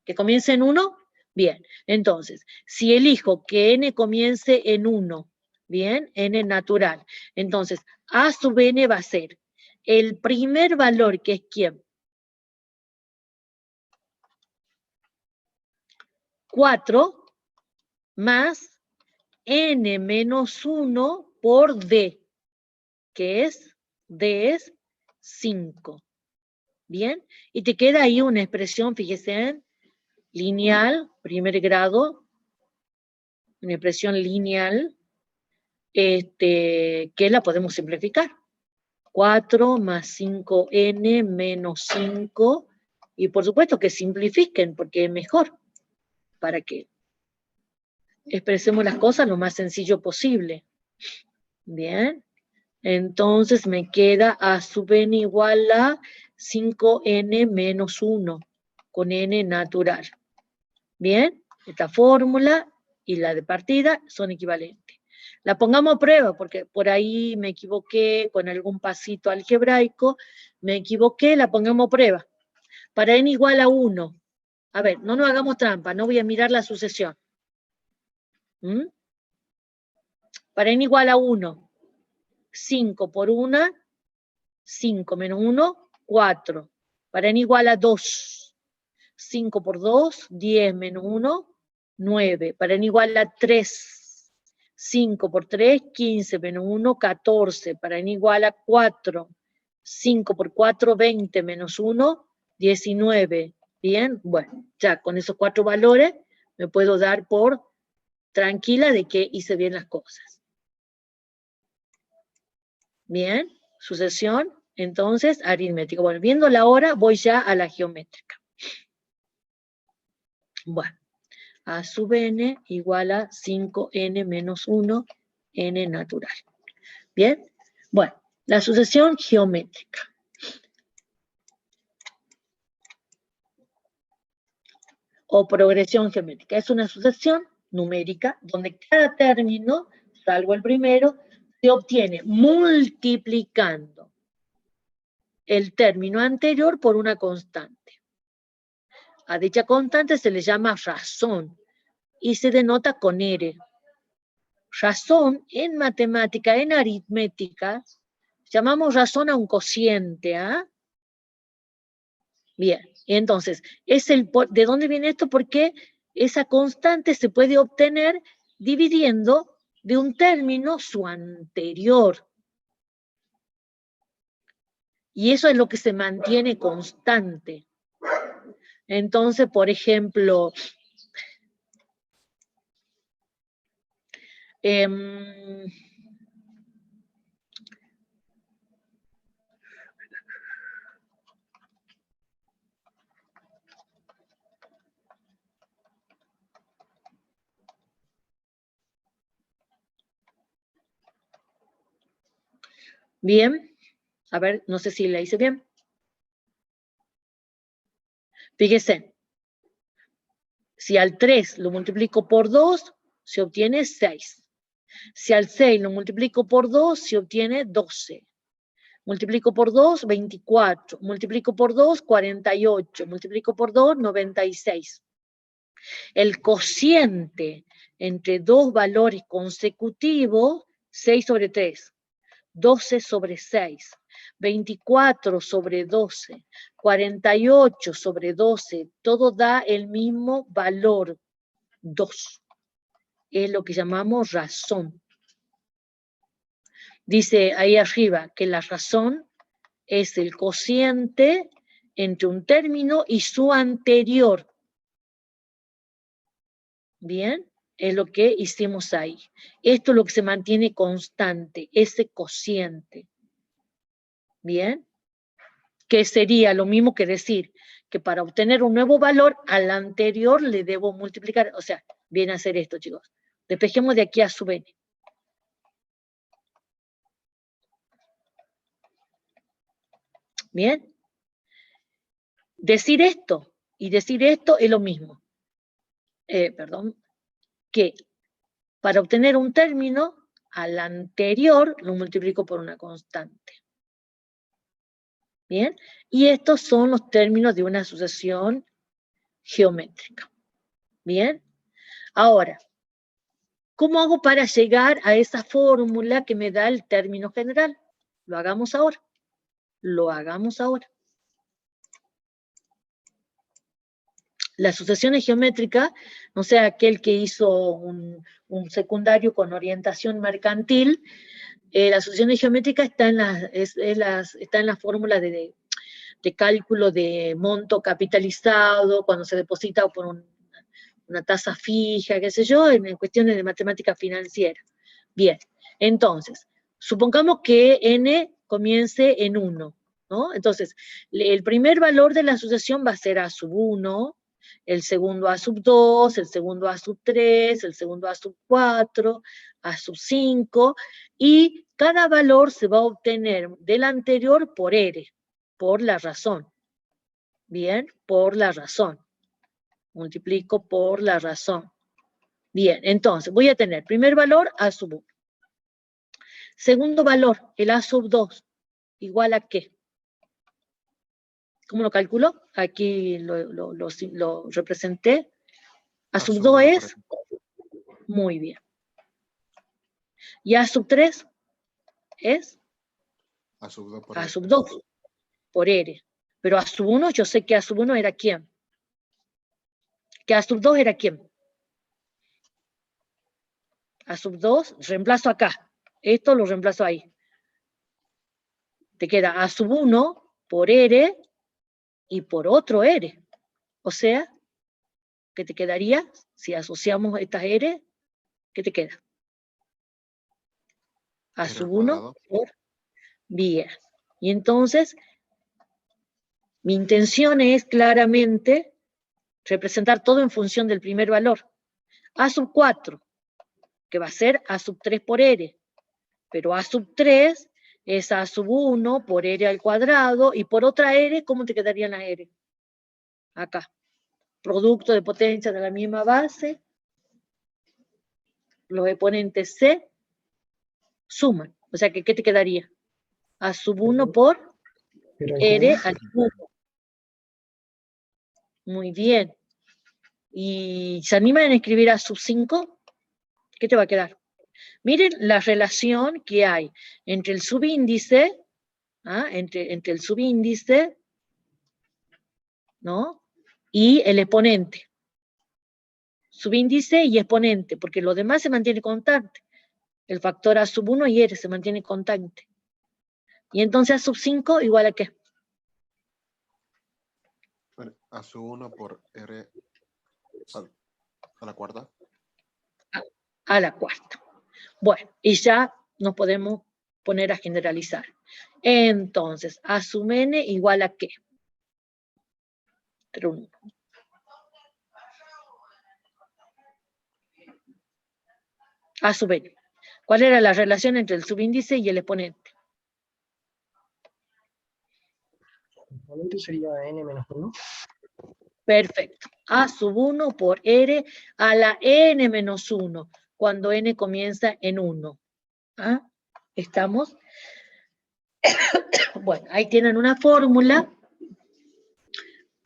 [SPEAKER 1] ¿Que comience en 1? Bien, entonces, si elijo que n comience en 1, bien, n natural, entonces, a sub n va a ser el primer valor, que es ¿quién? 4 más n menos 1 por d, que es, d es 5. Bien, y te queda ahí una expresión, fíjese, lineal, primer grado, una expresión lineal, que la podemos simplificar. 4 más 5n menos 5, y por supuesto que simplifiquen, porque es mejor, para que expresemos las cosas lo más sencillo posible. Bien, entonces me queda a sub n igual a 5n menos 1, con n natural. Bien, esta fórmula y la de partida son equivalentes. La pongamos a prueba, porque por ahí me equivoqué con algún pasito algebraico, me equivoqué, la pongamos a prueba. Para n igual a 1, a ver, no nos hagamos trampa, no voy a mirar la sucesión. Para n igual a 1, 5 por 1, 5 menos 1, 4. Para n igual a 2, 5 por 2, 10 menos 1, 9. Para n igual a 3, 5 por 3, 15 menos 1, 14. Para n igual a 4, 5 por 4, 20 menos 1, 19. Bien, bueno, ya con esos 4 valores me puedo dar por tranquila de que hice bien las cosas. Bien, sucesión, entonces, aritmética. Bueno, viéndola ahora, voy ya a la geométrica. Bueno, a sub n igual a 5n menos 1, n natural. Bien, bueno, la sucesión geométrica. O progresión geométrica. Es una sucesión numérica, donde cada término, salvo el primero, se obtiene multiplicando el término anterior por una constante. A dicha constante se le llama razón y se denota con R. Razón en matemática, en aritmética, llamamos razón a un cociente, ¿ah? Bien, entonces, ¿de dónde viene esto? Porque esa constante se puede obtener dividiendo de un término su anterior. Y eso es lo que se mantiene constante. Entonces, por ejemplo, bien, a ver, no sé si la hice bien. Fíjese, si al 3 lo multiplico por 2, se obtiene 6. Si al 6 lo multiplico por 2, se obtiene 12. Multiplico por 2, 24. Multiplico por 2, 48. Multiplico por 2, 96. El cociente entre dos valores consecutivos, 6 sobre 3. 12 sobre 6, 24 sobre 12, 48 sobre 12, todo da el mismo valor, 2. Es lo que llamamos razón. Dice ahí arriba que la razón es el cociente entre un término y su anterior. Bien, es lo que hicimos ahí. Esto es lo que se mantiene constante, ese cociente. Bien, que sería lo mismo que decir que para obtener un nuevo valor al anterior le debo multiplicar, o sea, viene a ser esto, chicos. Despejemos de aquí a sub n. Bien. Decir esto y decir esto es lo mismo. Que para obtener un término al anterior lo multiplico por una constante. Bien, y estos son los términos de una sucesión geométrica. Bien, ahora, ¿cómo hago para llegar a esa fórmula que me da el término general? Lo hagamos ahora. Lo hagamos ahora. Las sucesiones geométricas, no sé, aquel que hizo un secundario con orientación mercantil, las sucesiones geométricas está en la fórmula de cálculo de monto capitalizado, cuando se deposita por una tasa fija, qué sé yo, en cuestiones de matemática financiera. Bien, entonces, supongamos que n comience en 1, ¿no? Entonces, el primer valor de la sucesión va a ser a sub 1, el segundo a sub 2, el segundo a sub 3, el segundo a sub 4, a sub 5, y cada valor se va a obtener del anterior por R, por la razón. Bien, por la razón. Multiplico por la razón. Bien, entonces voy a tener primer valor a sub 1. Segundo valor, el a sub 2, igual a qué. ¿Cómo lo calculo? Aquí lo representé. A sub 2 es, muy bien. Y a sub 3 es
[SPEAKER 3] A sub 2 por
[SPEAKER 1] a
[SPEAKER 3] R.
[SPEAKER 1] sub 2 por R. Pero a sub 1, yo sé que a sub 1 era quién. Que a sub 2 era quién. A sub 2, reemplazo acá. Esto lo reemplazo ahí. Te queda a sub 1 por R y por otro R. O sea, ¿qué te quedaría? Si asociamos estas R, ¿qué te queda? A sub 1 por... Bien. Y entonces, mi intención es claramente representar todo en función del primer valor. A sub 4, que va a ser a sub 3 por R. Pero a sub 3 es a sub 1 por R al cuadrado, y por otra R, ¿cómo te quedarían las R? Acá. Producto de potencia de la misma base, los exponentes se suman. O sea que, ¿qué te quedaría? A sub 1 por
[SPEAKER 5] Pero
[SPEAKER 1] R al cubo. Muy bien. ¿Y se animan a escribir a sub 5? ¿Qué te va a quedar? Miren la relación que hay entre el subíndice, entre el subíndice, ¿no? Y el exponente. Subíndice y exponente, porque lo demás se mantiene constante. El factor a sub 1 y R se mantiene constante. Y entonces a sub 5 igual a ¿qué?
[SPEAKER 3] Bueno, a sub 1 por R a la cuarta.
[SPEAKER 1] A la cuarta. Bueno, y ya nos podemos poner a generalizar. Entonces, a sub n igual a ¿qué? 1. A sub n. ¿Cuál era la relación entre el subíndice y el exponente?
[SPEAKER 5] el exponente sería n menos 1.
[SPEAKER 1] Perfecto. A sub 1 por R a la n menos 1, cuando n comienza en 1. ¿Ah? ¿Estamos? Bueno, ahí tienen una fórmula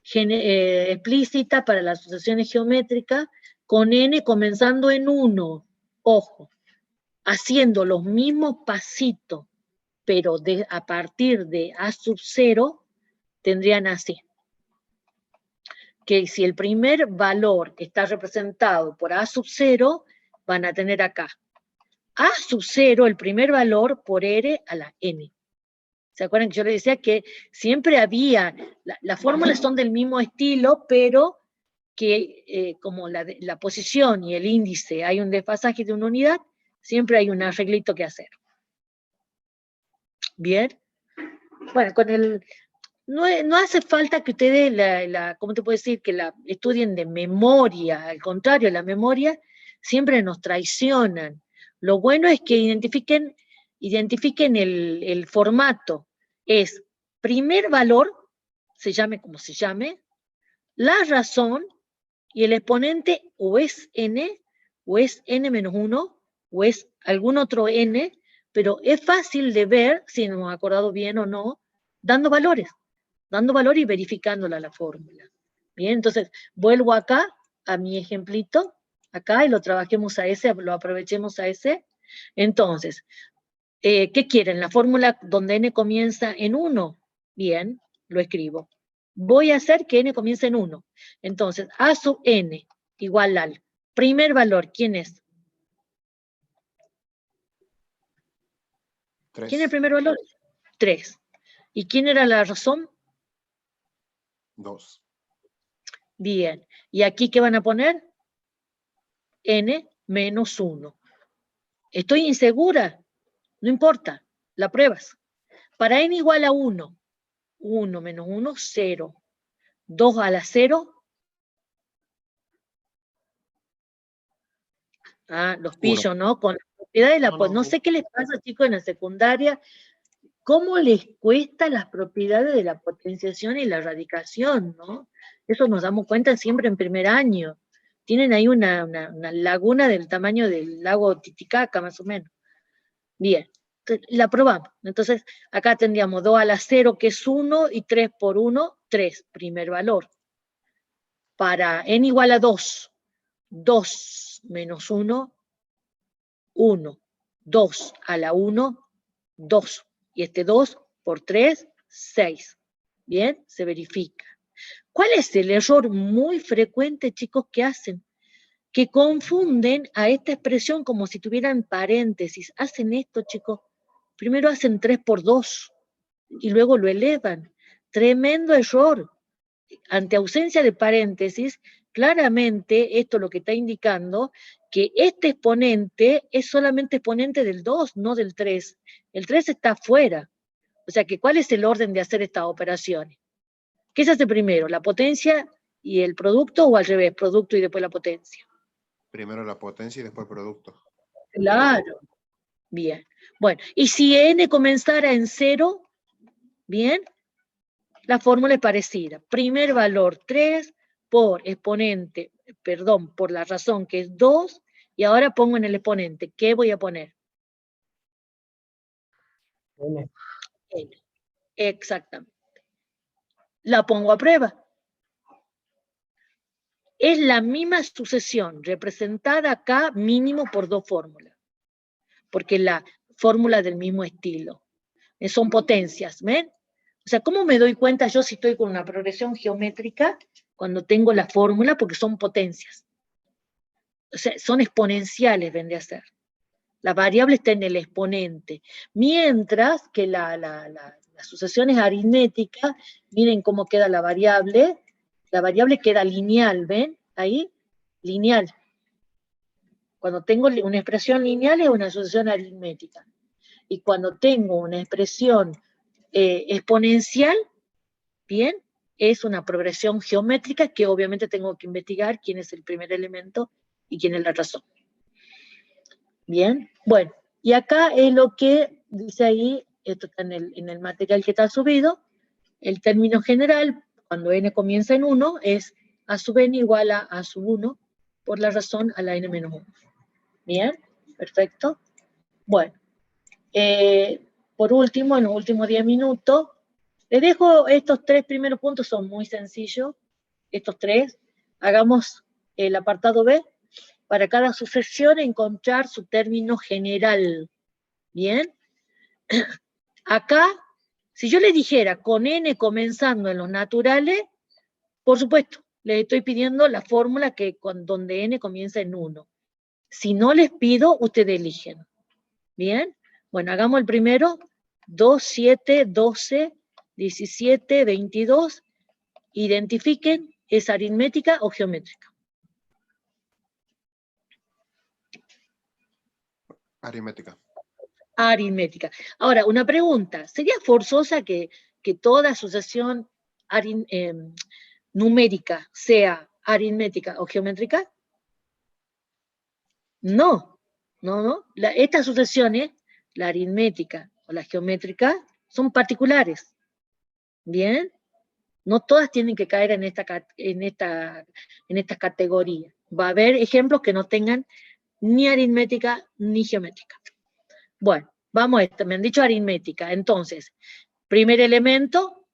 [SPEAKER 1] explícita para las asociaciones geométricas con n comenzando en 1. Ojo, haciendo los mismos pasitos, pero a partir de a sub 0, tendrían así. Que si el primer valor está representado por a sub 0, van a tener acá a sub 0, el primer valor, por r a la n. ¿Se acuerdan que yo les decía que siempre había, las fórmulas son del mismo estilo, pero que como la posición y el índice hay un desfasaje de una unidad, siempre hay un arreglito que hacer. ¿Bien? Bueno, con el... No hace falta que ustedes, ¿cómo te puedo decir? Que la estudien de memoria. Al contrario, la memoria siempre nos traicionan. Lo bueno es que identifiquen el formato. Es primer valor, se llame como se llame, la razón, y el exponente o es n menos 1, o es algún otro n, pero es fácil de ver, si nos hemos acordado bien o no, dando valor y verificándola la fórmula. Bien, entonces vuelvo acá a mi ejemplito, acá, y lo trabajemos a ese, lo aprovechemos a ese. Entonces, ¿qué quieren? La fórmula donde n comienza en 1. Bien, lo escribo. Voy a hacer que n comience en 1. Entonces, a sub n igual al primer valor, ¿quién es?
[SPEAKER 3] 3.
[SPEAKER 1] ¿Quién es el primer valor? 3. ¿Y quién era la razón?
[SPEAKER 3] 2.
[SPEAKER 1] Bien. ¿Y aquí qué van a poner? N menos 1. Estoy insegura. No importa. La pruebas. Para n igual a 1. 1 menos 1, 0. 2 a la 0. Los pillo, ¿no? Con la propiedad de la... No sé qué les pasa, chicos, en la secundaria. ¿Cómo les cuesta las propiedades de la potenciación y la radicación, no? Eso nos damos cuenta siempre en primer año. Tienen ahí una laguna del tamaño del lago Titicaca, más o menos. Bien, la probamos. Entonces, acá tendríamos 2 a la 0, que es 1, y 3 por 1, 3, primer valor. Para n igual a 2, 2 menos 1, 1. 2 a la 1, 2. Y este 2 por 3, 6. Bien, se verifica. ¿Cuál es el error muy frecuente, chicos, que hacen? Que confunden a esta expresión como si tuvieran paréntesis. Hacen esto, chicos. Primero hacen 3 por 2 y luego lo elevan. Tremendo error. Ante ausencia de paréntesis, claramente esto lo que está indicando que este exponente es solamente exponente del 2, no del 3. El 3 está fuera. O sea que, ¿cuál es el orden de hacer estas operaciones? ¿Qué se hace primero? ¿La potencia y el producto, o al revés, producto y después la potencia?
[SPEAKER 3] Primero la potencia y después el producto.
[SPEAKER 1] Claro. Bien. Bueno, y si n comenzara en 0, bien, la fórmula es parecida. Primer valor 3 por exponente, por la razón que es 2, Y ahora pongo en el exponente. ¿Qué voy a poner?
[SPEAKER 5] N.
[SPEAKER 1] N. Exactamente. La pongo a prueba. Es la misma sucesión representada acá mínimo por dos fórmulas. Porque la fórmula del mismo estilo. Son potencias, ¿ven? O sea, ¿cómo me doy cuenta yo si estoy con una progresión geométrica cuando tengo la fórmula? Porque son potencias. O sea, son exponenciales, vendría a ser. La variable está en el exponente. Mientras que las sucesiones aritméticas, miren cómo queda la variable queda lineal, ¿ven? Ahí, lineal. Cuando tengo una expresión lineal es una sucesión aritmética. Y cuando tengo una expresión exponencial, bien, es una progresión geométrica que obviamente tengo que investigar quién es el primer elemento y quién es la razón. Bien, bueno, y acá es lo que dice ahí, esto está en el material que está subido, el término general, cuando n comienza en 1, es a sub n igual a sub 1, por la razón a la n menos 1. Bien, perfecto. Bueno, por último, en los últimos 10 minutos, les dejo estos 3 primeros puntos, son muy sencillos, estos 3. Hagamos el apartado B, para cada sucesión encontrar su término general. ¿Bien? Acá, si yo le dijera con n comenzando en los naturales, por supuesto, les estoy pidiendo la fórmula donde n comienza en 1. Si no les pido, ustedes eligen. ¿Bien? Bueno, hagamos el primero. 2, 7, 12, 17, 22. Identifiquen, ¿es aritmética o geométrica?
[SPEAKER 3] Aritmética.
[SPEAKER 1] Aritmética. Ahora, una pregunta. ¿Sería forzosa que toda asociación numérica sea aritmética o geométrica? No, no. Estas asociaciones, la aritmética o la geométrica, son particulares. ¿Bien? No todas tienen que caer en esta categoría. Va a haber ejemplos que no tengan ni aritmética ni geométrica. Bueno, vamos a esto, me han dicho aritmética. Entonces, primer elemento,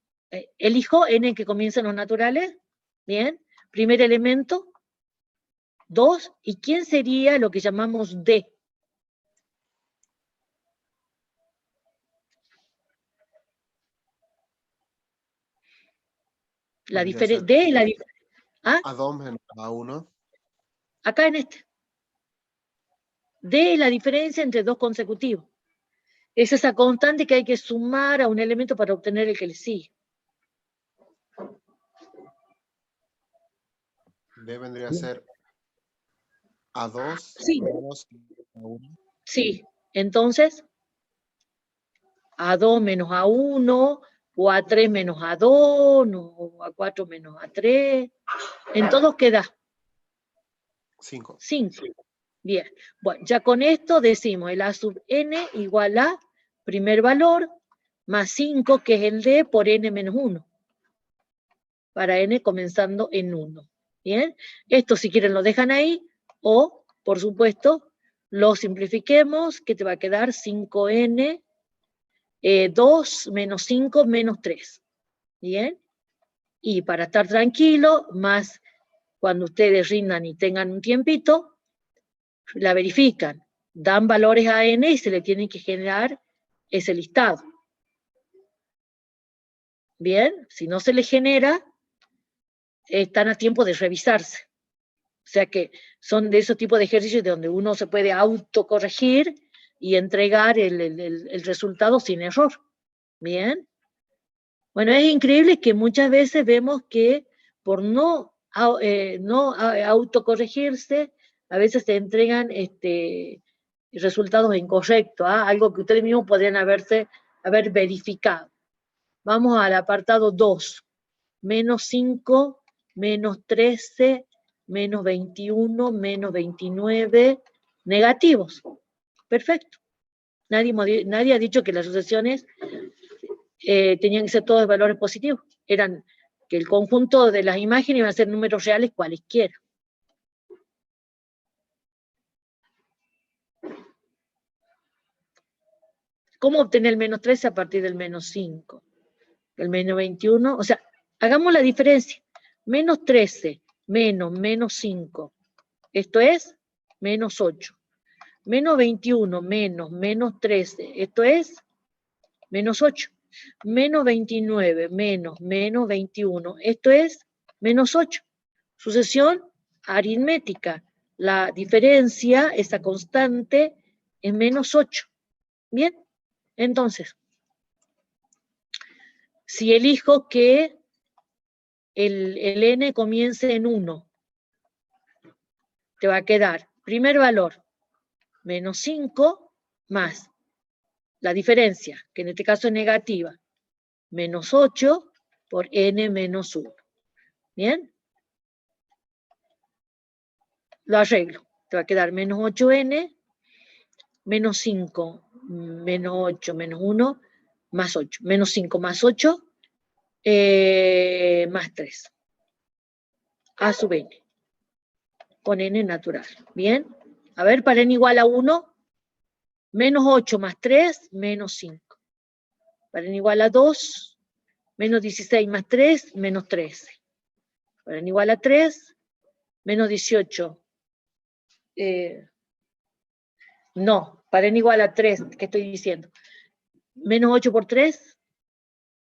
[SPEAKER 1] elijo n que comienza en los naturales. Bien, primer elemento, 2. ¿Y quién sería lo que llamamos D? La diferencia, D es la diferencia. ¿Ah?
[SPEAKER 3] A2 menos A1.
[SPEAKER 1] Acá en este. D es la diferencia entre dos consecutivos. Es esa constante que hay que sumar a un elemento para obtener el que le sigue.
[SPEAKER 3] D vendría a ser A2
[SPEAKER 1] Sí.
[SPEAKER 3] menos A1.
[SPEAKER 1] Sí, entonces, A2 menos A1, o A3 menos A2, o A4 menos A3. En todos queda
[SPEAKER 3] 5.
[SPEAKER 1] 5. Bien, bueno, ya con esto decimos el A sub n igual a primer valor más 5, que es el D, por n menos 1. Para n comenzando en 1. Bien, esto si quieren lo dejan ahí, o, por supuesto, lo simplifiquemos, que te va a quedar 5n, 2 menos 5 menos 3. Bien, y para estar tranquilo, más cuando ustedes rindan y tengan un tiempito, la verifican, dan valores a n y se le tiene que generar ese listado. Bien, si no se le genera, están a tiempo de revisarse. O sea que son de esos tipos de ejercicios de donde uno se puede autocorregir y entregar el resultado sin error. Bien. Bueno, es increíble que muchas veces vemos que por no autocorregirse, a veces se entregan resultados incorrectos, algo que ustedes mismos podrían haber verificado. Vamos al apartado 2. Menos 5, menos 13, menos 21, menos 29, negativos. Perfecto. Nadie ha dicho que las sucesiones tenían que ser todos valores positivos. Eran que el conjunto de las imágenes iban a ser números reales cualesquiera. ¿Cómo obtener el menos 13 a partir del menos 5? El menos 21, o sea, hagamos la diferencia. Menos 13 menos 5. Esto es menos 8. Menos 21 menos 13. Esto es menos 8. Menos 29 menos 21. Esto es menos 8. Sucesión aritmética. La diferencia, esa constante, es menos 8. Bien, entonces, si elijo que el n comience en 1, te va a quedar, primer valor, menos 5 más la diferencia, que en este caso es negativa, menos 8 por n menos 1. ¿Bien? Lo arreglo. Te va a quedar menos 8n, menos 5, menos 8, menos 1, más 8. Menos 5 más 8, más 3. A sub n. Con n natural. ¿Bien? A ver, para n igual a 1, menos 8 más 3, menos 5. Para n igual a 2, menos 16 más 3, menos 13. Para n igual a 3, menos 18. No, para n igual a 3, ¿qué estoy diciendo? Menos 8 por 3,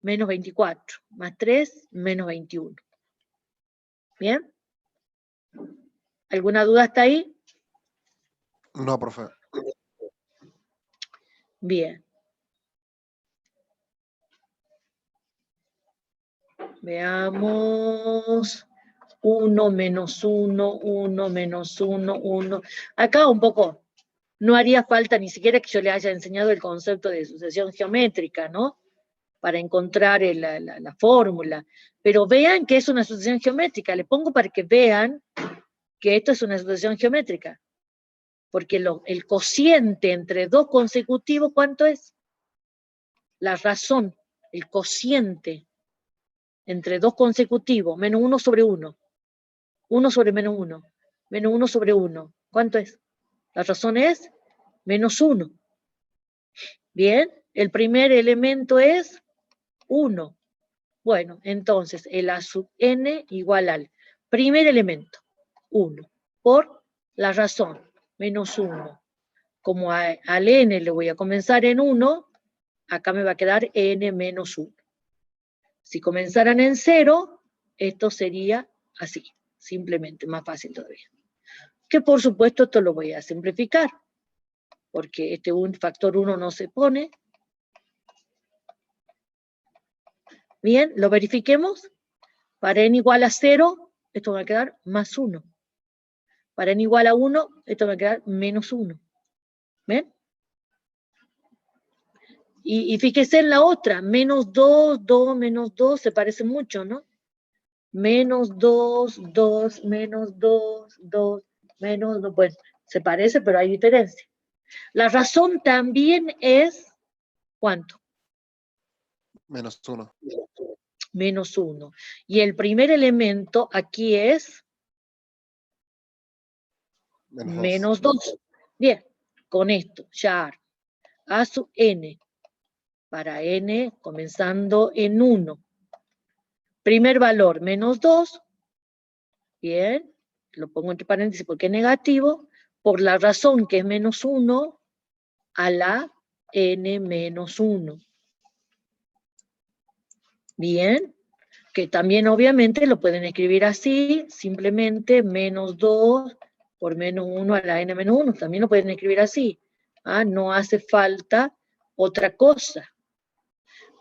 [SPEAKER 1] menos 24. Más 3, menos 21. ¿Bien? ¿Alguna duda hasta ahí?
[SPEAKER 3] No, profe.
[SPEAKER 1] Bien. Veamos. 1 menos 1, 1 menos 1, 1. Acá un poco, no haría falta ni siquiera que yo le haya enseñado el concepto de sucesión geométrica, ¿no? Para encontrar la fórmula. Pero vean que es una sucesión geométrica. Le pongo para que vean que esto es una sucesión geométrica. Porque el cociente entre dos consecutivos, ¿cuánto es? La razón, el cociente entre dos consecutivos, menos 1 sobre 1. 1 sobre menos 1. Menos 1 sobre 1. ¿Cuánto es? La razón es menos 1. Bien, el primer elemento es 1. Bueno, entonces el A sub n igual al primer elemento, 1, por la razón, menos 1. Como al n le voy a comenzar en 1, acá me va a quedar n menos 1. Si comenzaran en 0, esto sería así, simplemente, más fácil todavía. Que por supuesto esto lo voy a simplificar, porque este factor 1 no se pone. Bien, lo verifiquemos. Para n igual a 0, esto va a quedar más 1. Para n igual a 1, esto va a quedar menos 1. ¿Ven? Y fíjese en la otra, menos 2, 2, menos 2, se parece mucho, ¿no? Menos 2, 2, menos 2, 2, menos 2, bueno, se parece, pero hay diferencia. La razón también es, ¿cuánto?
[SPEAKER 3] Menos 1.
[SPEAKER 1] Menos 1. Y el primer elemento aquí es menos 2. Bien, con esto ya A sub n para n comenzando en 1. Primer valor, menos 2. Bien, lo pongo entre paréntesis porque es negativo. Por la razón que es menos 1 a la n menos 1. Bien, que también obviamente lo pueden escribir así, simplemente menos 2 por menos 1 a la n menos 1. También lo pueden escribir así. ¿Ah? No hace falta otra cosa.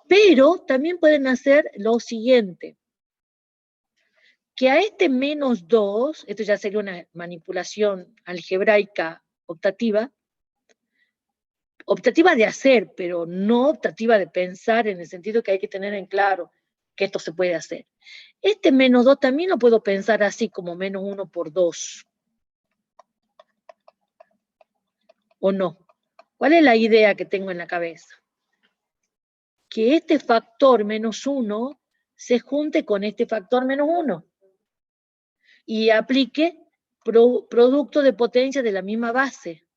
[SPEAKER 1] Pero también pueden hacer lo siguiente. Que a este menos 2, esto ya sería una manipulación algebraica optativa de hacer, pero no optativa de pensar, en el sentido que hay que tener en claro que esto se puede hacer. Este menos 2 también lo puedo pensar así, como menos 1 por 2. ¿O no? ¿Cuál es la idea que tengo en la cabeza? Que este factor menos 1 se junte con este factor menos 1 y aplique producto de potencia de la misma base.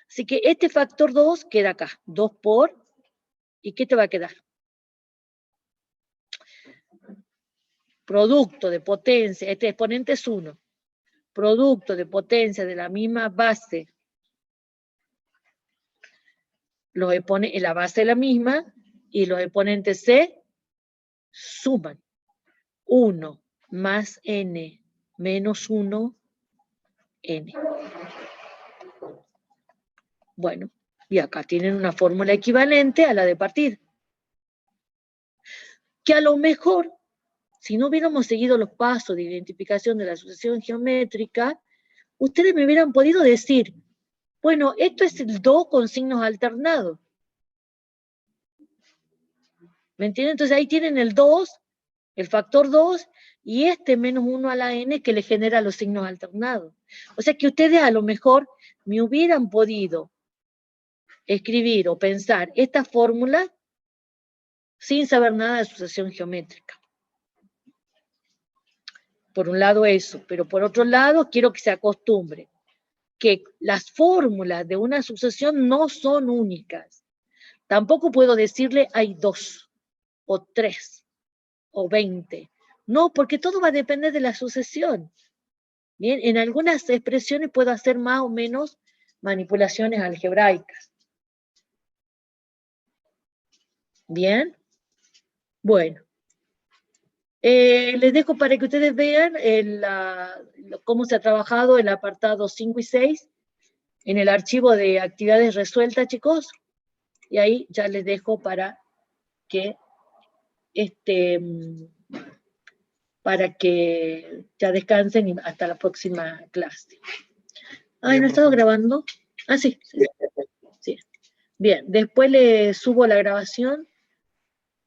[SPEAKER 1] Así que este factor 2 queda acá, 2 por ¿Y qué te va a quedar? Producto de potencia, este exponente es 1. Producto de potencia de la misma base. La base es la misma y los exponentes se suman. 1 más n menos 1, n. Bueno, y acá tienen una fórmula equivalente a la de partir. Que a lo mejor, si no hubiéramos seguido los pasos de identificación de la sucesión geométrica, ustedes me hubieran podido decir, bueno, esto es el 2 con signos alternados. ¿Me entienden? Entonces ahí tienen el 2, el factor 2, y este menos 1 a la n que le genera los signos alternados. O sea que ustedes a lo mejor me hubieran podido escribir o pensar esta fórmula sin saber nada de sucesión geométrica. Por un lado eso, pero por otro lado quiero que se acostumbre que las fórmulas de una sucesión no son únicas. Tampoco puedo decirle hay 2, o 3, o 20. No, porque todo va a depender de la sucesión. Bien, en algunas expresiones puedo hacer más o menos manipulaciones algebraicas. Bien, bueno. Les dejo para que ustedes vean cómo se ha trabajado el apartado 5 y 6 en el archivo de actividades resueltas, chicos. Y ahí ya les dejo para que ya descansen y hasta la próxima clase. Ay, ¿no he estado grabando? Ah, sí. Sí. Bien, después les subo la grabación